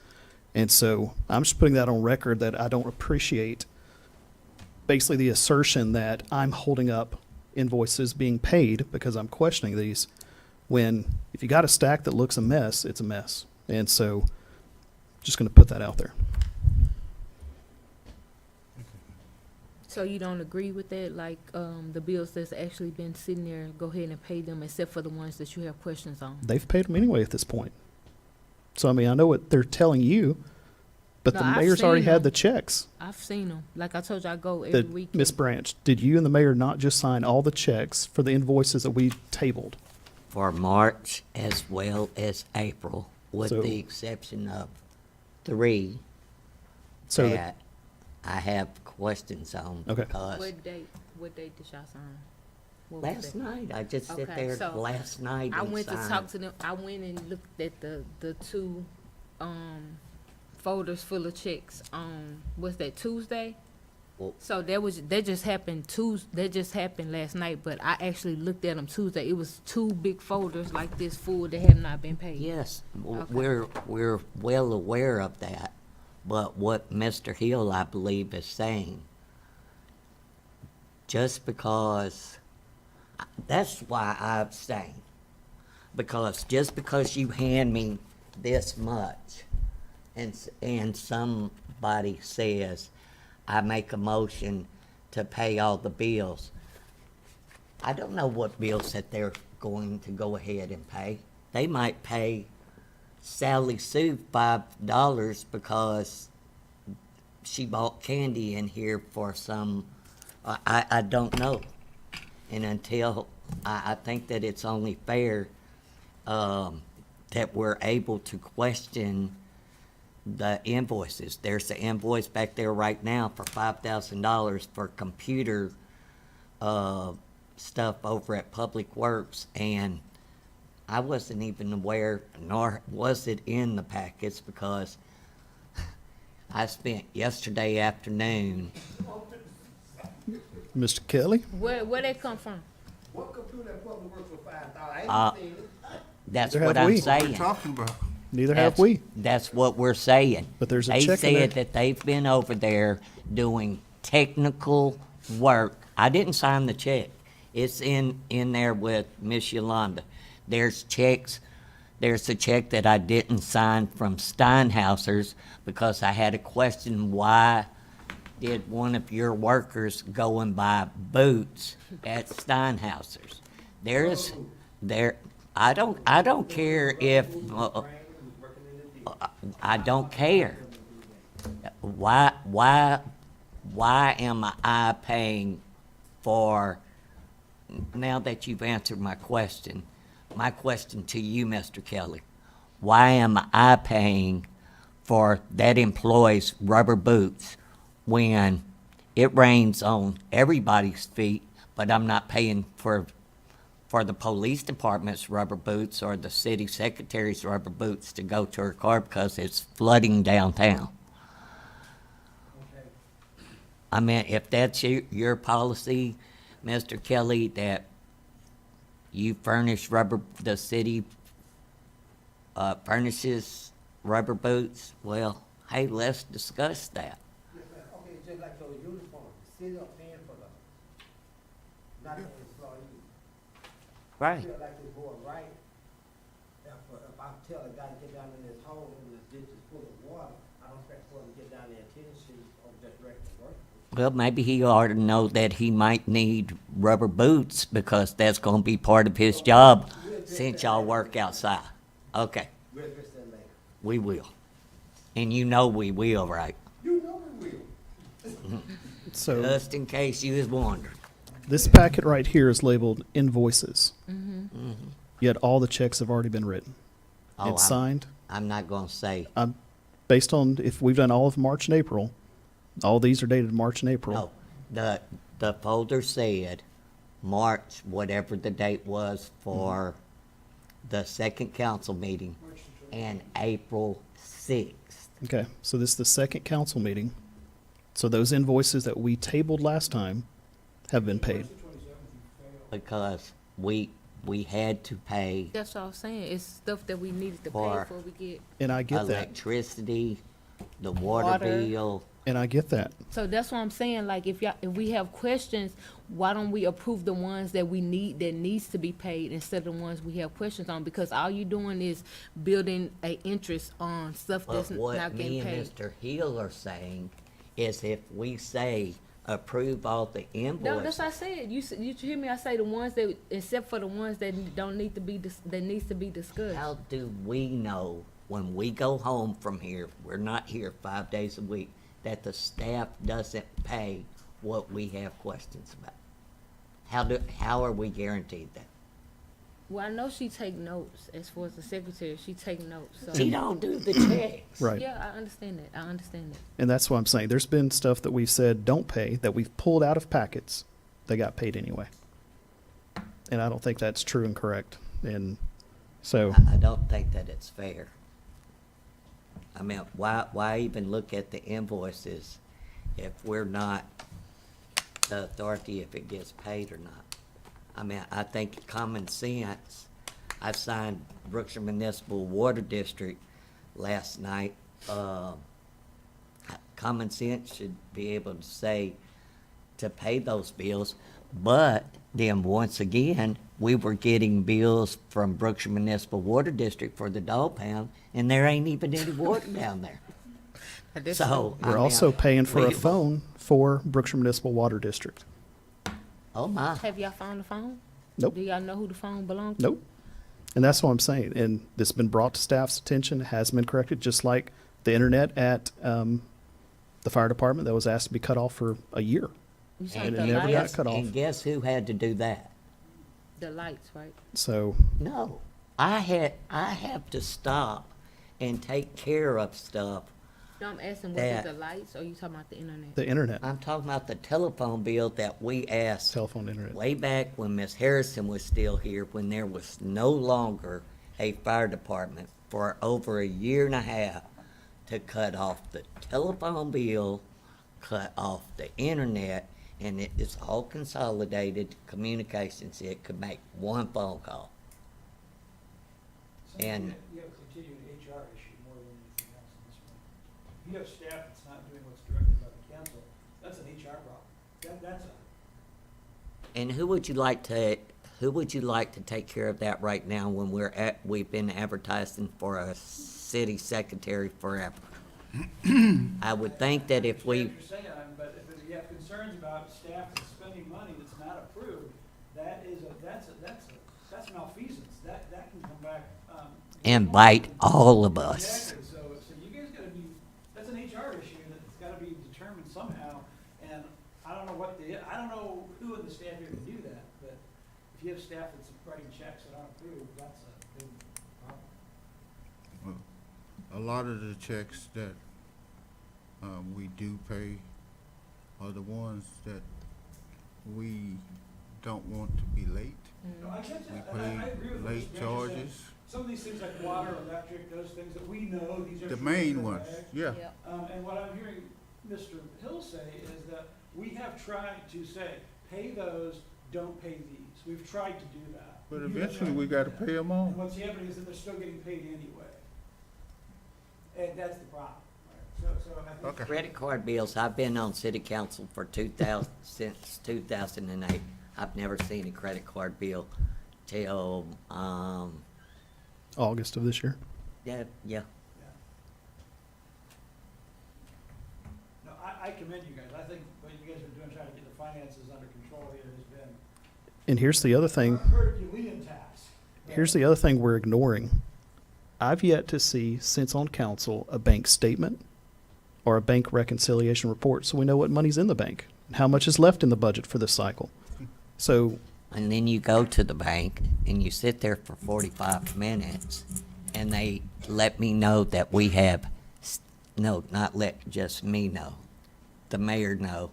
And so I'm just putting that on record that I don't appreciate basically the assertion that I'm holding up invoices being paid because I'm questioning these, when if you got a stack that looks a mess, it's a mess. And so just going to put that out there. So you don't agree with that, like, the bills that's actually been sitting there, go ahead and pay them, except for the ones that you have questions on? They've paid them anyway at this point. So, I mean, I know what they're telling you, but No, the I've mayor's already seen had them. the checks. I've seen them. Like I told you, I go every That week. Ms. Branch, did you and the mayor not just sign all the checks for the invoices that we tabled? For March as well as April, with So- the exception of 3 So that- that I have questions on. Okay. Because What date did y'all sign? What was last that? night, I just sit Okay, there so last night I and went to signed. talk to them, I went and looked at the two, folders full of checks on, was that Tuesday? Well- So that just happened last night, but I actually looked at them Tuesday. It was 2 big folders like this full that have not been paid. Yes, Okay. we're well aware of that, but what Mr. Hill, I believe, is saying, just because, that's why I abstain. Because just because you hand me this much, and somebody says, I make a motion to pay all the bills, I don't know what bills that they're going to go ahead and pay. They might pay Sally Sue $5 because she bought candy in here for some, I don't know. And until, I think that it's only fair that we're able to question the invoices. There's an invoice back there right now for $5,000 for computer stuff over at Public Works, and I wasn't even aware, nor was it in the packets, because I spent yesterday afternoon. Mr. Kelly? Where they come from? What computer at Public Works for $5,000? I Uh, ain't seen it. That's Neither what have I'm we. saying. Talking about. Neither have we. That's what we're saying. But there's a They check in there. said that they've been over there doing technical work. I didn't sign the check. It's in there with Miss Yolanda. There's checks. There's a check that I didn't sign from Steinhauser's because I had a question, why did one of your workers go and buy boots at Steinhauser's? I don't care if, I don't care. Why am I paying for, now that you've answered my question to you, Mr. Kelly, why am I paying for that employee's rubber boots when it rains on everybody's feet, but I'm not paying for the police department's rubber boots or the city secretary's rubber boots to go to her car because it's flooding downtown? I mean, if that's your policy, Mr. Kelly, that you furnish the city furnishes rubber boots, well, hey, let's discuss that. Okay, just like your uniform, the city are paying for them, not the employee. Right. I feel like it's going right. If I tell a guy to get down in this hole and this ditch is full of water, I don't expect for him to get down there in tennis shoes or just regular work. Well, maybe he ought to know that he might need rubber boots because that's gonna be part of his job since y'all work outside. Okay, We'll address that later. we will. And you know we will, right? You know we will. So Just in case you was wondering. this packet right here is labeled invoices. Mm-hmm. Yet all the checks have already been written. Oh, It's I'm- signed. I'm not gonna say, Based on if we've done all of March and April, all these are dated March and April. no, the folder said March, whatever the date was for the second council meeting, and April 6th. Okay, so this is the second council meeting. So those invoices that we tabled last time have been paid. Because we had to pay That's what I was saying. It's stuff that we needed to pay For- before we get. And I get that. electricity, the water Water. bill. And I get that. So that's what I'm saying. Like if we have questions, why don't we approve the ones that we need that needs to be paid instead of the ones we have questions on? Because all you're doing is building a interest on stuff that's But what not me getting and paid. Mr. Hill are saying is if we say approve all the No, that's invoices. what I said. You hear me? I say the ones that, except for the ones that don't need to be that needs to be discussed. How do we know when we go home from here, we're not here 5 days a week, that the staff doesn't pay what we have questions about? How are we guaranteed that? Well, I know she take notes as far as the secretary. She take notes. So. She don't do the checks. Right. Yeah, I understand that. I understand that. And that's what I'm saying. There's been stuff that we've said don't pay that we've pulled out of packets. They got paid anyway. And I don't think that's true and correct. And so, I don't think that it's fair. I mean, why even look at the invoices if we're not the authority if it gets paid or not? I mean, I think common sense, I signed Brookshire Municipal Water District last night. Common sense should be able to say to pay those bills, but then once again, we were getting bills from Brookshire Municipal Water District for the dog pound, and there ain't even any water down there. So, I we're mean, also paying for a we- phone for Brookshire Municipal Water District. Oh my. Have y'all found the phone? Nope. Do y'all know who the phone belongs to? Nope. And that's what I'm saying. And this has been brought to staff's attention, has been corrected, just like the internet at the fire department that was asked to be cut off for a year. You And said it never got lights? cut off. And guess who had to do that? The lights, right? So, No. I have to stop and take care of stuff. No, I'm asking, was That- it the lights or you talking about the internet? the internet, I'm talking about the telephone bill that we asked telephone internet. way back when Miss Harrison was still here, when there was no longer a fire department, for over a year and a half to cut off the telephone bill, cut off the internet, and it is all consolidated communications. It could make one phone call. And You have a continuing HR issue more than anything else in this one. If you have staff that's not doing what's directed by the council, that's an HR problem. That's a, And who would you like to take care of that right now when we've been advertising for a city secretary forever? I would think that if we, you're saying, but if you have concerns about staff that's spending money that's not approved, that's malfeasance. That can come back. and bite all of us. Exactly, so you guys gotta be, that's an HR issue that's gotta be determined somehow, and I don't know who in the staff here can do that, but if you have staff that's writing checks that aren't approved, that's a big problem. A lot of the checks that we do pay are the ones that we don't want to be late. No, I get We that, and I agree with what pay late Mr. Branch said. charges. Some of these things like water, electric, those things that we know, these are. The true main that ones, way. yeah. And what I'm hearing Mr. Hill say is that we have tried to say, pay those, don't pay these. We've tried to do that. But You have eventually not we done gotta that. pay them all. And what's happening is that they're still getting paid anyway. And that's the problem. Right? So I think. Credit card bills, I've been on city council for since 2008. I've never seen a credit card bill till, August of this year. yeah. No, I commend you guys. I think what you finances under control here has been And here's the other thing. a Herculean task. Here's the other thing we're ignoring. I've yet to see, since on council, a bank statement or a bank reconciliation report so we know what money's in the bank and how much is left in the budget for this cycle. So, And then you go to the bank and you sit there for 45 minutes and they let me know that we have, no, not let just me know, the mayor know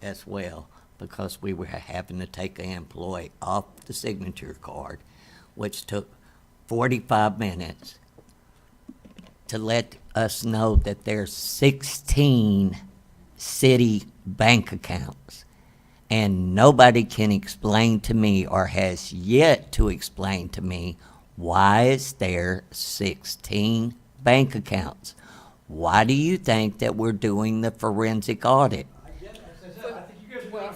as well, because we were having to take an employee off the signature card, which took 45 minutes to let us know that there's 16 city bank accounts. And nobody can explain to me, or has yet to explain to me, why is there 16 bank accounts? Why do you think that we're doing the forensic audit?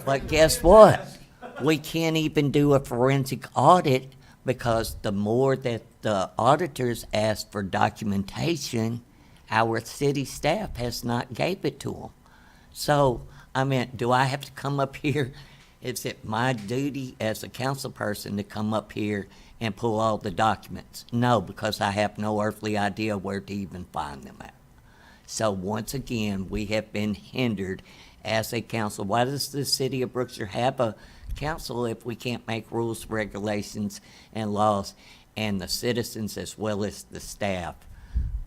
But guess what? We can't even do a forensic audit because the more that the auditors ask for documentation, our city staff has not gave it to them. So, I mean, do I have to come up here? Is it my duty as a council person to come up here and pull all the documents? No, because I have no earthly idea where to even find them at. So once again, we have been hindered as a council. Why does the city of Brookshire have a council if we can't make rules, regulations, and laws, and the citizens as well as the staff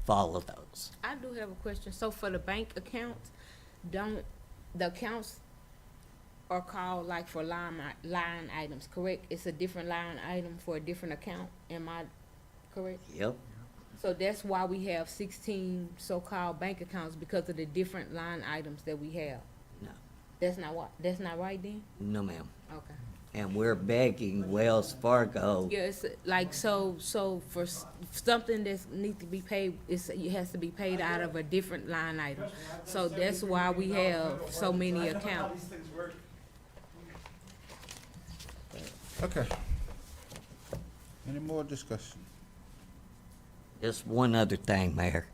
follow those? I do have a question. So for the bank accounts, don't, the accounts are called like for line items, correct? It's a different line item for a different account, am I correct? Yep. So that's why we have 16 so-called bank accounts, because of the different line items that we have. No. That's not right then? No, ma'am. Okay. And we're begging Wells Fargo. Yeah, it's like, so for something that needs to be paid, it has to be paid out of a different line item. So that's why we have so many accounts. Okay. Any more discussion? Just one other thing, Mayor.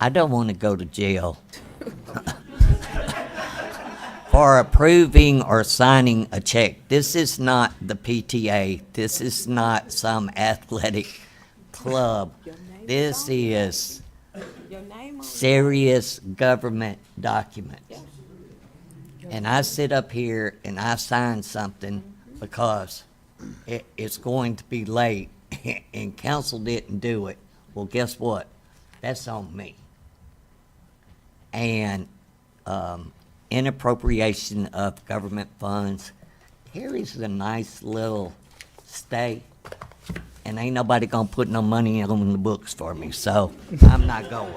I don't want to go to jail for approving or signing a check. This is not the PTA. This is not some athletic club. This is serious government document. And I sit up here and I sign something because it's going to be late and council didn't do it. Well, guess what? That's on me. And inappropriation of government funds. Harry's a nice little state, and ain't nobody gonna put no money on the books for me, so I'm not going.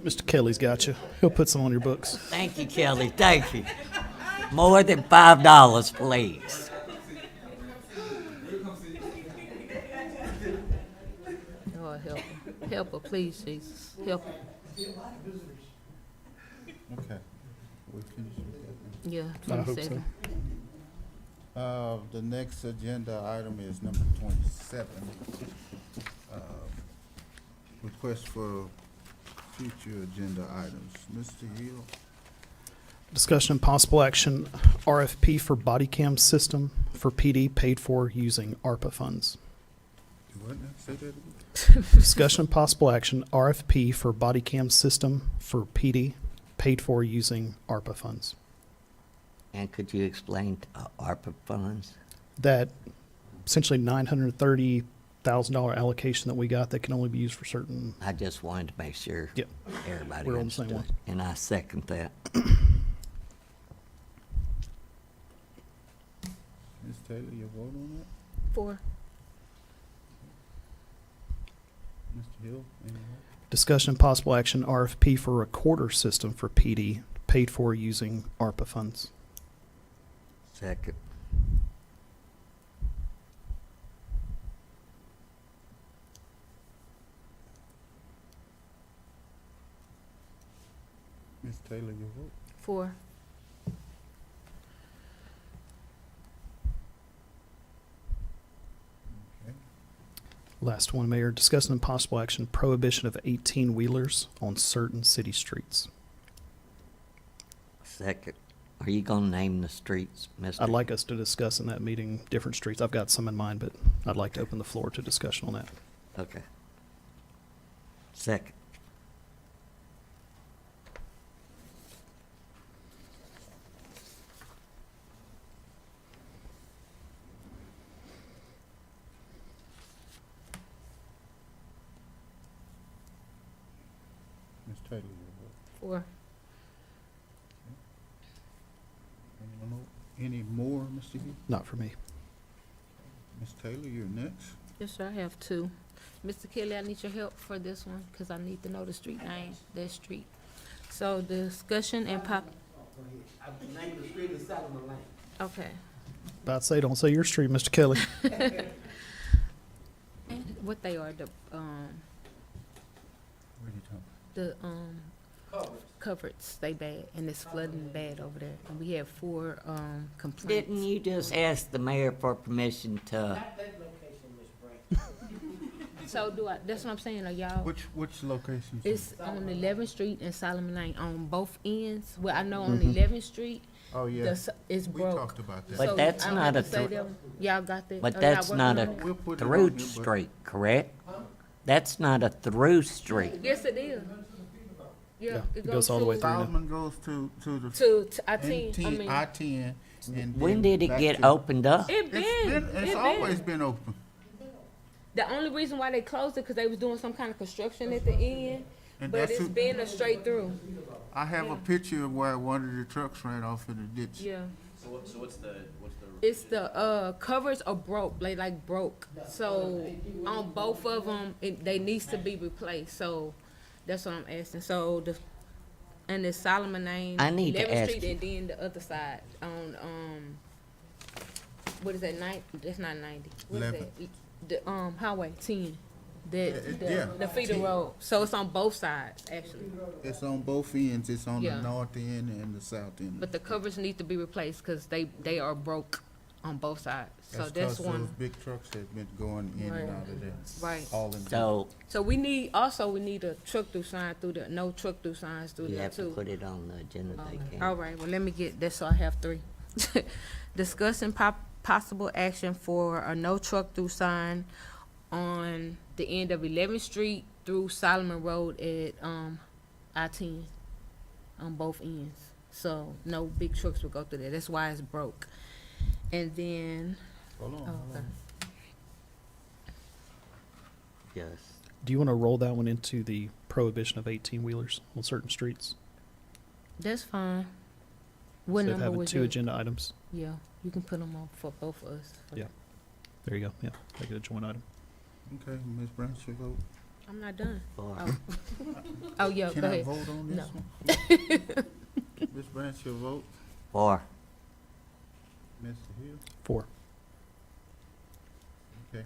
Mr. Kelly's got you. He'll put some on your books. Thank you, Kelly, thank you. More than $5, please. Lord help her. Help her, please, Jesus. Help her. Okay. We finished with that? Yeah, I hope so. 27. The next agenda item is number 27. Request for future agenda items. Mr. Hill? Discussion and possible action, RFP for body cam system for PD paid for using ARPA funds. What now? Say that again? Discussion and possible action, RFP for body cam system for PD paid for using ARPA funds. And could you explain ARPA funds? That essentially $930,000 allocation that we got that can only be used for certain. I just wanted to make sure Yep. everybody We're on the same understood, and I second that. Ms. Taylor, your vote on that? 4. Mr. Hill, any vote? Discussion and possible action, RFP for recorder system for PD paid for using ARPA funds. Second. Ms. Taylor, your vote? 4. Last one, Mayor. Discussing and possible action prohibition of 18-wheelers on certain city streets. Second. Are you gonna name the streets, Mr.? I'd like us to discuss in that meeting different streets. I've got some in mind, but I'd like to open the floor to discussion on that. Okay. Second. Ms. Taylor, your vote. Four. Any more, Mr. Hill? Not for me. Ms. Taylor, you're next. Yes, sir, I have two. Mr. Kelly, I need your help for this one, because I need to know the street name, that street. So discussion and pop, I named the street is Solomon Lane. okay. About to say, don't say your street, Mr. Kelly. What they are, the, What are you talking the, coverts, they bad, and it's flooding bad over there. And we have 4, complaints. Didn't you just ask the mayor for permission to, Not that location, Ms. Branch. So that's what I'm saying, are y'all? Which locations? It's on 11th Street and Solomon Lane on both ends. Well, I know on 11th Street, Oh, yeah. it's We broke. talked about that. But So that's I don't not have a to say thr- them. Y'all got that? but Are y'all that's working not on a it? We'll put it on through here, but- street, correct? That's not a through street. Yes, it is. Yeah, it goes all the way through. Solomon goes to the. To I-10, I mean. I-10, and When then did it back get to- opened up? It's always been open. The only reason why they closed it, because they was doing some kind of construction at the end, And but that's it's who- been a straight through. I have a picture of where one of the trucks ran off in the ditch. Yeah. So what's the? It's the, covers are broke, they like broke. So on both of them, they needs to be replaced. So that's what I'm asking. So and the Solomon Lane, I need to 11th ask Street, you- and then the other side on, what is that, that's not 90. What is 11. that? The, Highway 10. Yeah. The feeder road. So it's on both sides, actually. It's on both ends. It's on Yeah. the north end and the south end. But the covers need to be replaced because they are broke on both sides. So that's 'cause one. those big trucks have been going in Right. and out of there. Right. All in. So So we need a truck through sign through there, no truck through signs through you there have to too. put it on the agenda, they can't. All right, well, let me get that, so I have 3. Discussing possible action for a no truck through sign on the end of 11th Street through Solomon Road at, I-10 on both ends. So no big trucks will go through there. That's why it's broke. And then, Hold on, hold okay. on. Yes. Do you want to roll that one into the prohibition of 18-wheelers on certain streets? That's fine. What Instead of number having was 2 it? agenda items. Yeah, you can put them on for both of us. Yeah. There you go. Yeah, make it a joint item. Okay, Ms. Branch, your vote. I'm not done. Four. Oh, oh yeah, Can go I ahead. vote on this No. one? Ms. Branch, your vote. 4. Mr. Hill? 4. Okay.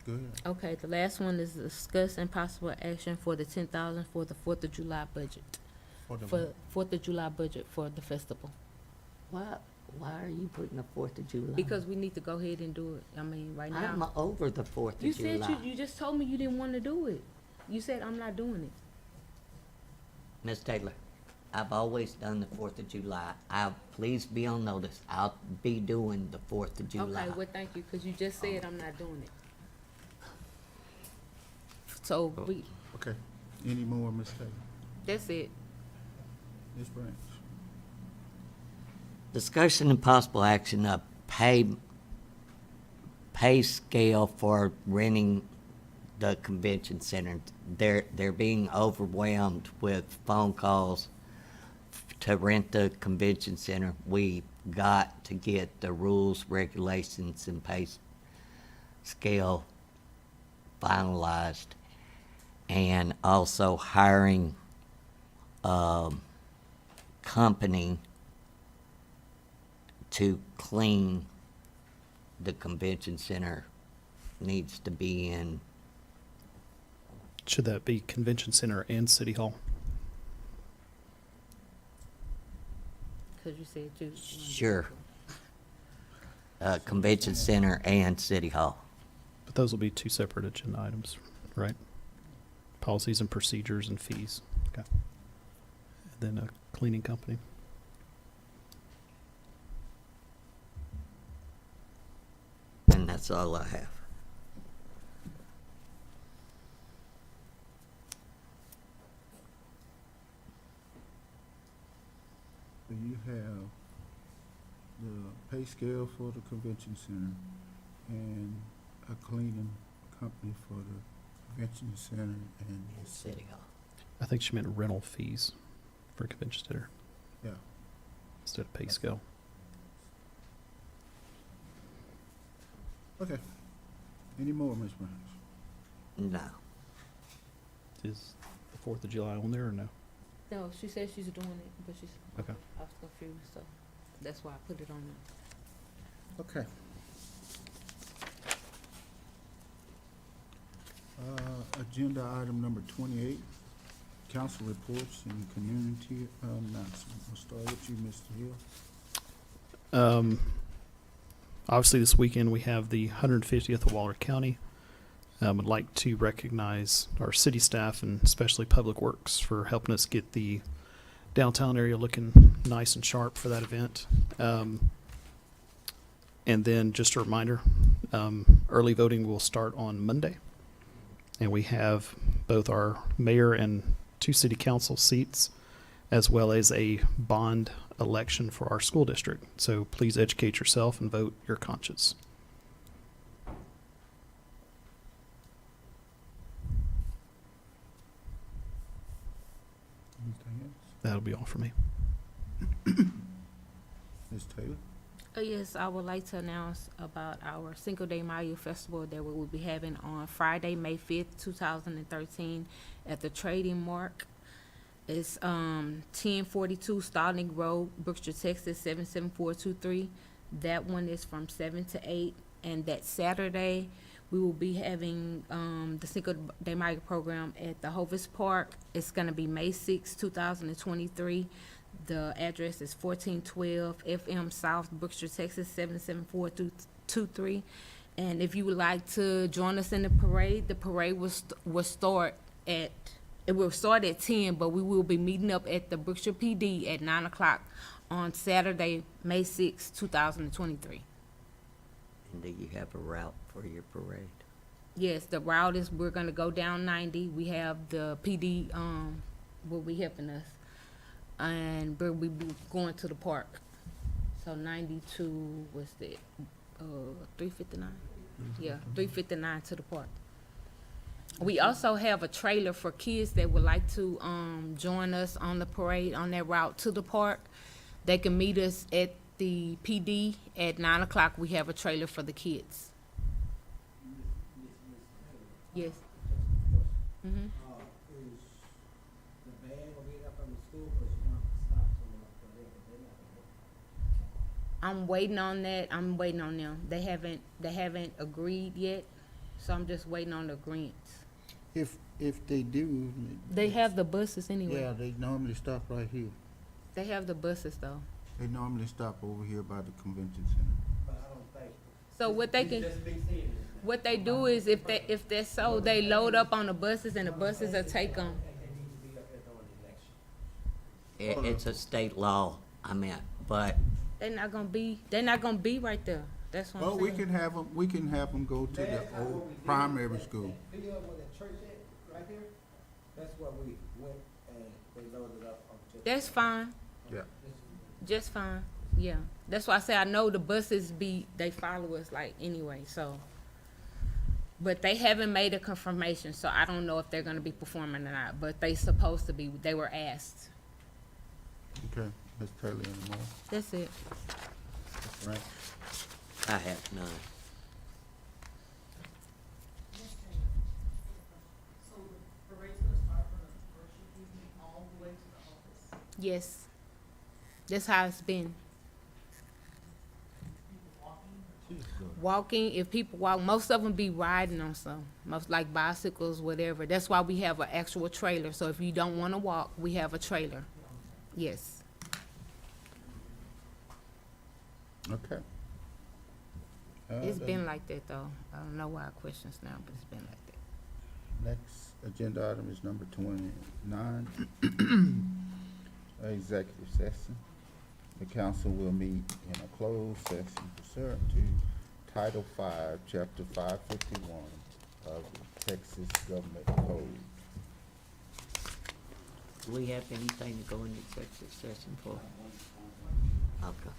Go ahead. Okay, the last one is discuss and possible action for the 10,000 for the 4th of July budget. For the For 4th of July budget for the festival. Why are you putting the 4th of July? Because we need to go ahead and do it. I mean, right I'm now. over the 4th of You July. said you just told me you didn't want to do it. You said I'm not doing it. Ms. Taylor, I've always done the 4th of July. Please be on notice. I'll be doing the 4th of July. Okay, well, thank you, because you just said I'm not doing it. So we, Okay. Any more, Ms. Taylor? that's it. Ms. Branch? Discussion and possible action of pay scale for renting the convention center. They're being overwhelmed with phone calls to rent the convention center. We got to get the rules, regulations, and pay scale finalized, and also hiring a company to clean the convention center needs to be in. Should that be convention center and city hall? Because you said you. Sure. Convention center and city hall. But those will be two separate agenda items, right? Policies and procedures and fees. Okay. And then a cleaning company. And that's all I have. So you have the pay scale for the convention center and a cleaning company for the convention center and the City Hall. I think she meant rental fees for convention center Yeah. instead of pay scale. Okay. Any more, Ms. Burns? No. Is the 4th of July on there or no? No, she said she's doing it, but she's, Okay. I was confused, so that's why I put it on there. Okay. Agenda item number 28, council reports and community announcement. We'll start with you, Mr. Hill. Obviously, this weekend we have the 150th of Waller County. I'd like to recognize our city staff and especially Public Works for helping us get the downtown area looking nice and sharp for that event. And then just a reminder, early voting will start on Monday. And we have both our mayor and 2 city council seats, as well as a bond election for our school district. So please educate yourself and vote your conscience. Anything else? That'll be all for me. Ms. Taylor? Yes, I would like to announce about our Cinco de Mayo festival that we will be having on Friday, May 5th, 2013 at the Trading Mark. It's 1042 Stallings Road, Brookshire, Texas 77423. That one is from 7 to 8. And that Saturday, we will be having the Cinco de Mayo program at the Hovis Park. It's going to be May 6, 2023. The address is 1412 FM South, Brookshire, Texas 77423. And if you would like to join us in the parade will start at 10, but we will be meeting up at the Brookshire PD at 9 o'clock on Saturday, May 6, 2023. And do you have a route for your parade? Yes, the route is we're gonna go down 90. We have the PD will be helping us, and we'll be going to the park. So 92 was the 359. Yeah, 359 to the park. We also have a trailer for kids that would like to join us on the parade on that route to the park. They can meet us at the PD at 9 o'clock. We have a trailer for the kids. Yes. Mm-hmm. Is the band gonna be up from the school, cause you want to stop someone up there, but they're not gonna work? I'm waiting on that. I'm waiting on them. They haven't agreed yet, so I'm just waiting on the agreements. If they do. They have the buses anyway. Yeah, they normally stop right here. They have the buses though. They normally stop over here by the convention center. But I don't think. So what they can, what they do is if they're so, they load up on the buses and the buses will take them. They need to be up there during the election. It's a state law, I meant, but They're not gonna be right there. That's what Well, I'm we saying. can have them go to the old primary school. Video where the church at, right here, that's where we went and they loaded up on. That's fine. Yeah. Just fine. Yeah. That's why I say I know the buses they follow us like anyway, so. But they haven't made a confirmation, so I don't know if they're gonna be performing or not, but they supposed to be. They were asked. Okay, Ms. Taylor, any more? That's it. That's right. I have none. Yes. That's how it's been. Walking, if people walk, most of them be riding on some, most like bicycles, whatever. That's why we have an actual trailer. So if you don't want to walk, we have a trailer. Yes. Okay. It's been like that though. I don't know why I questions now, but it's been like that. Next agenda item is number 29, executive session. The council will meet in a closed session pursuant to Title V, Chapter 551 of the Texas Government Code. Do we have anything to go in executive session for? Okay.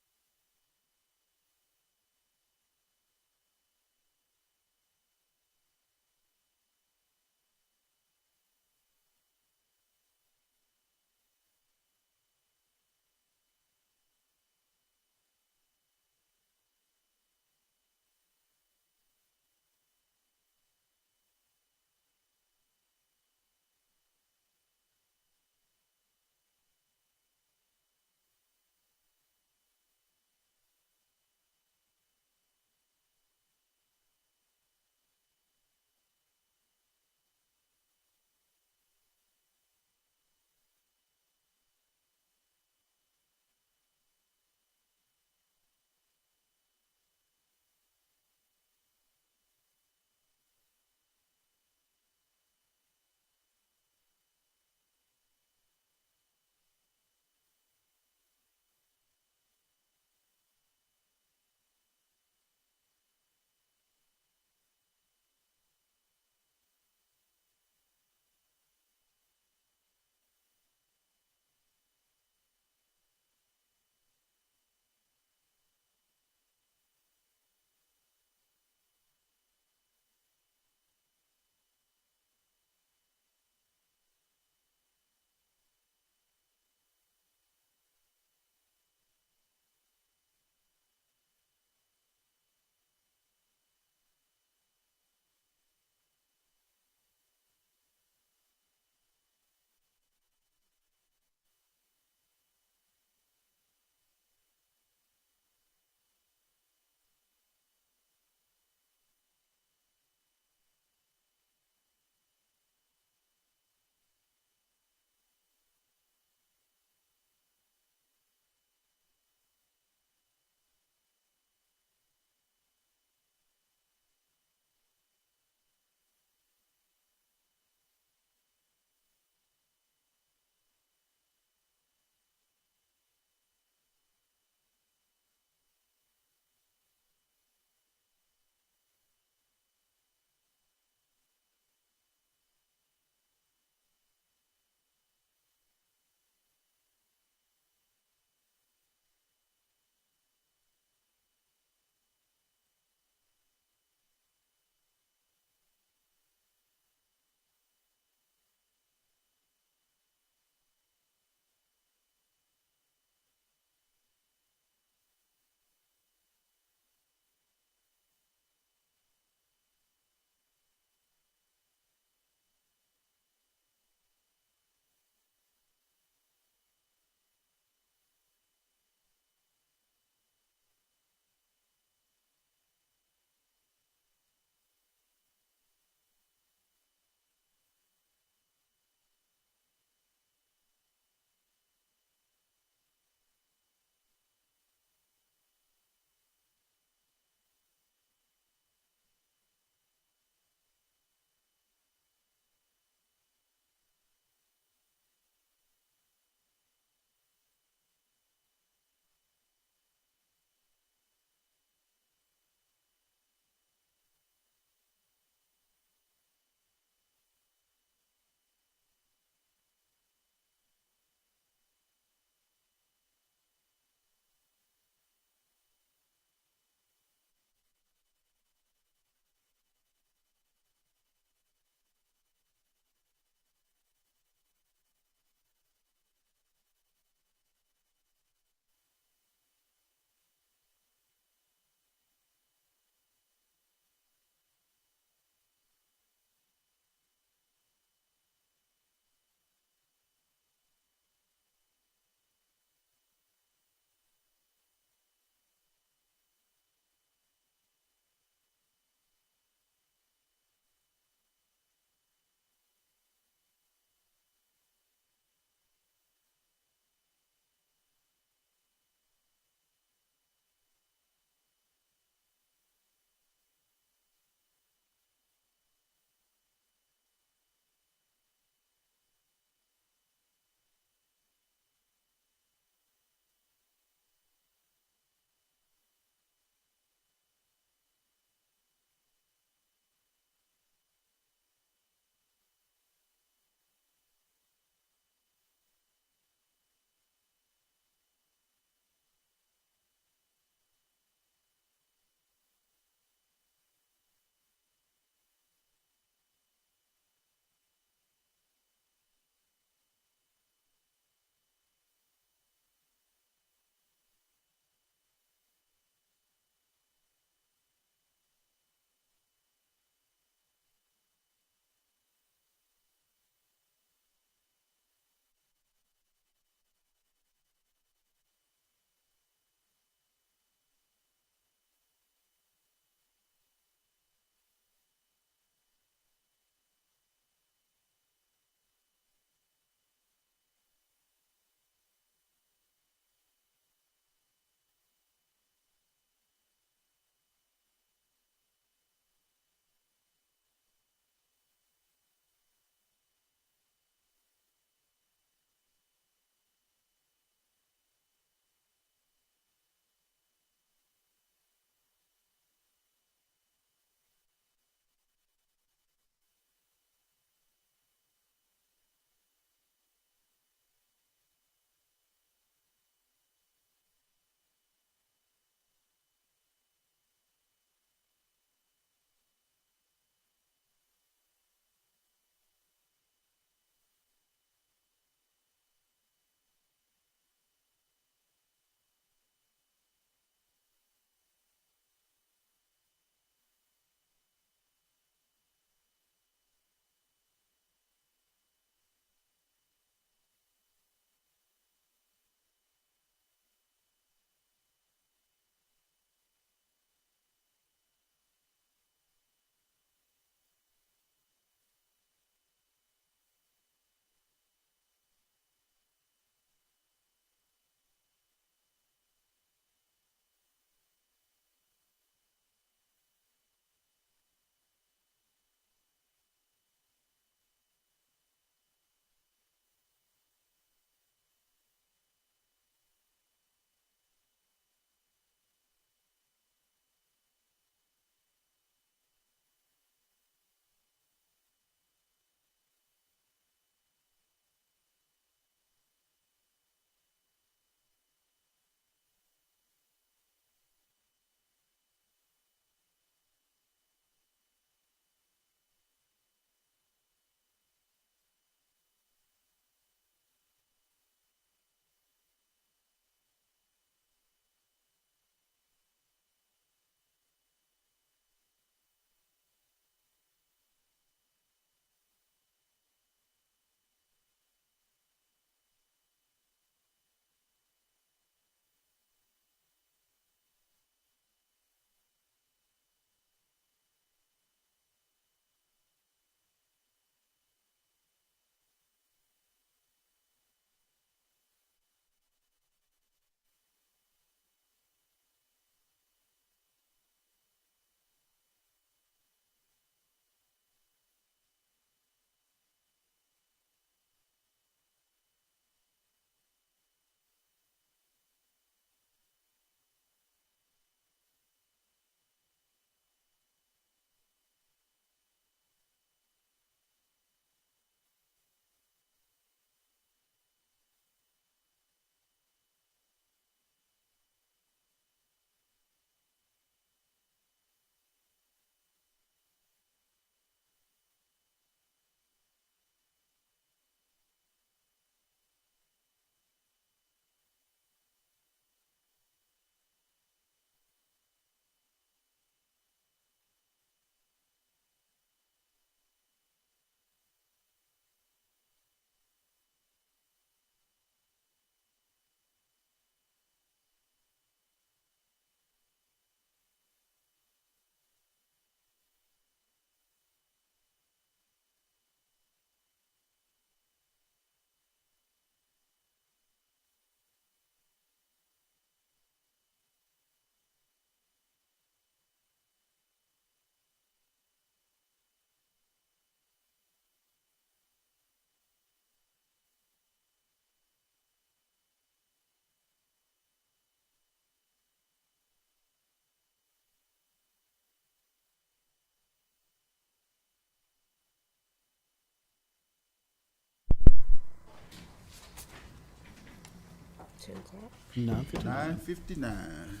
10 o'clock. 9:59. 9:59.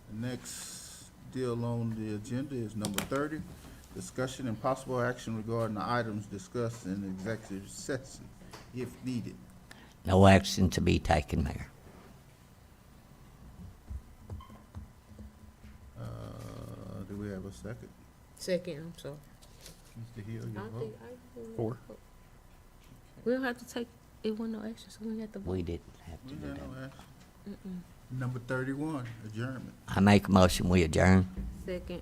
The next deal on the agenda is number 30, discussion and possible action regarding the items discussed in executive session, if needed. No action to be taken, Mayor. Do we have a second? Second, I'm sorry. Mr. Hill, I your don't vote? think I. 4. We don't have to take, it wasn't no action, so we have to vote. We didn't have to We do have that. no action. Number 31, adjournment. I make a motion, we adjourn. Second.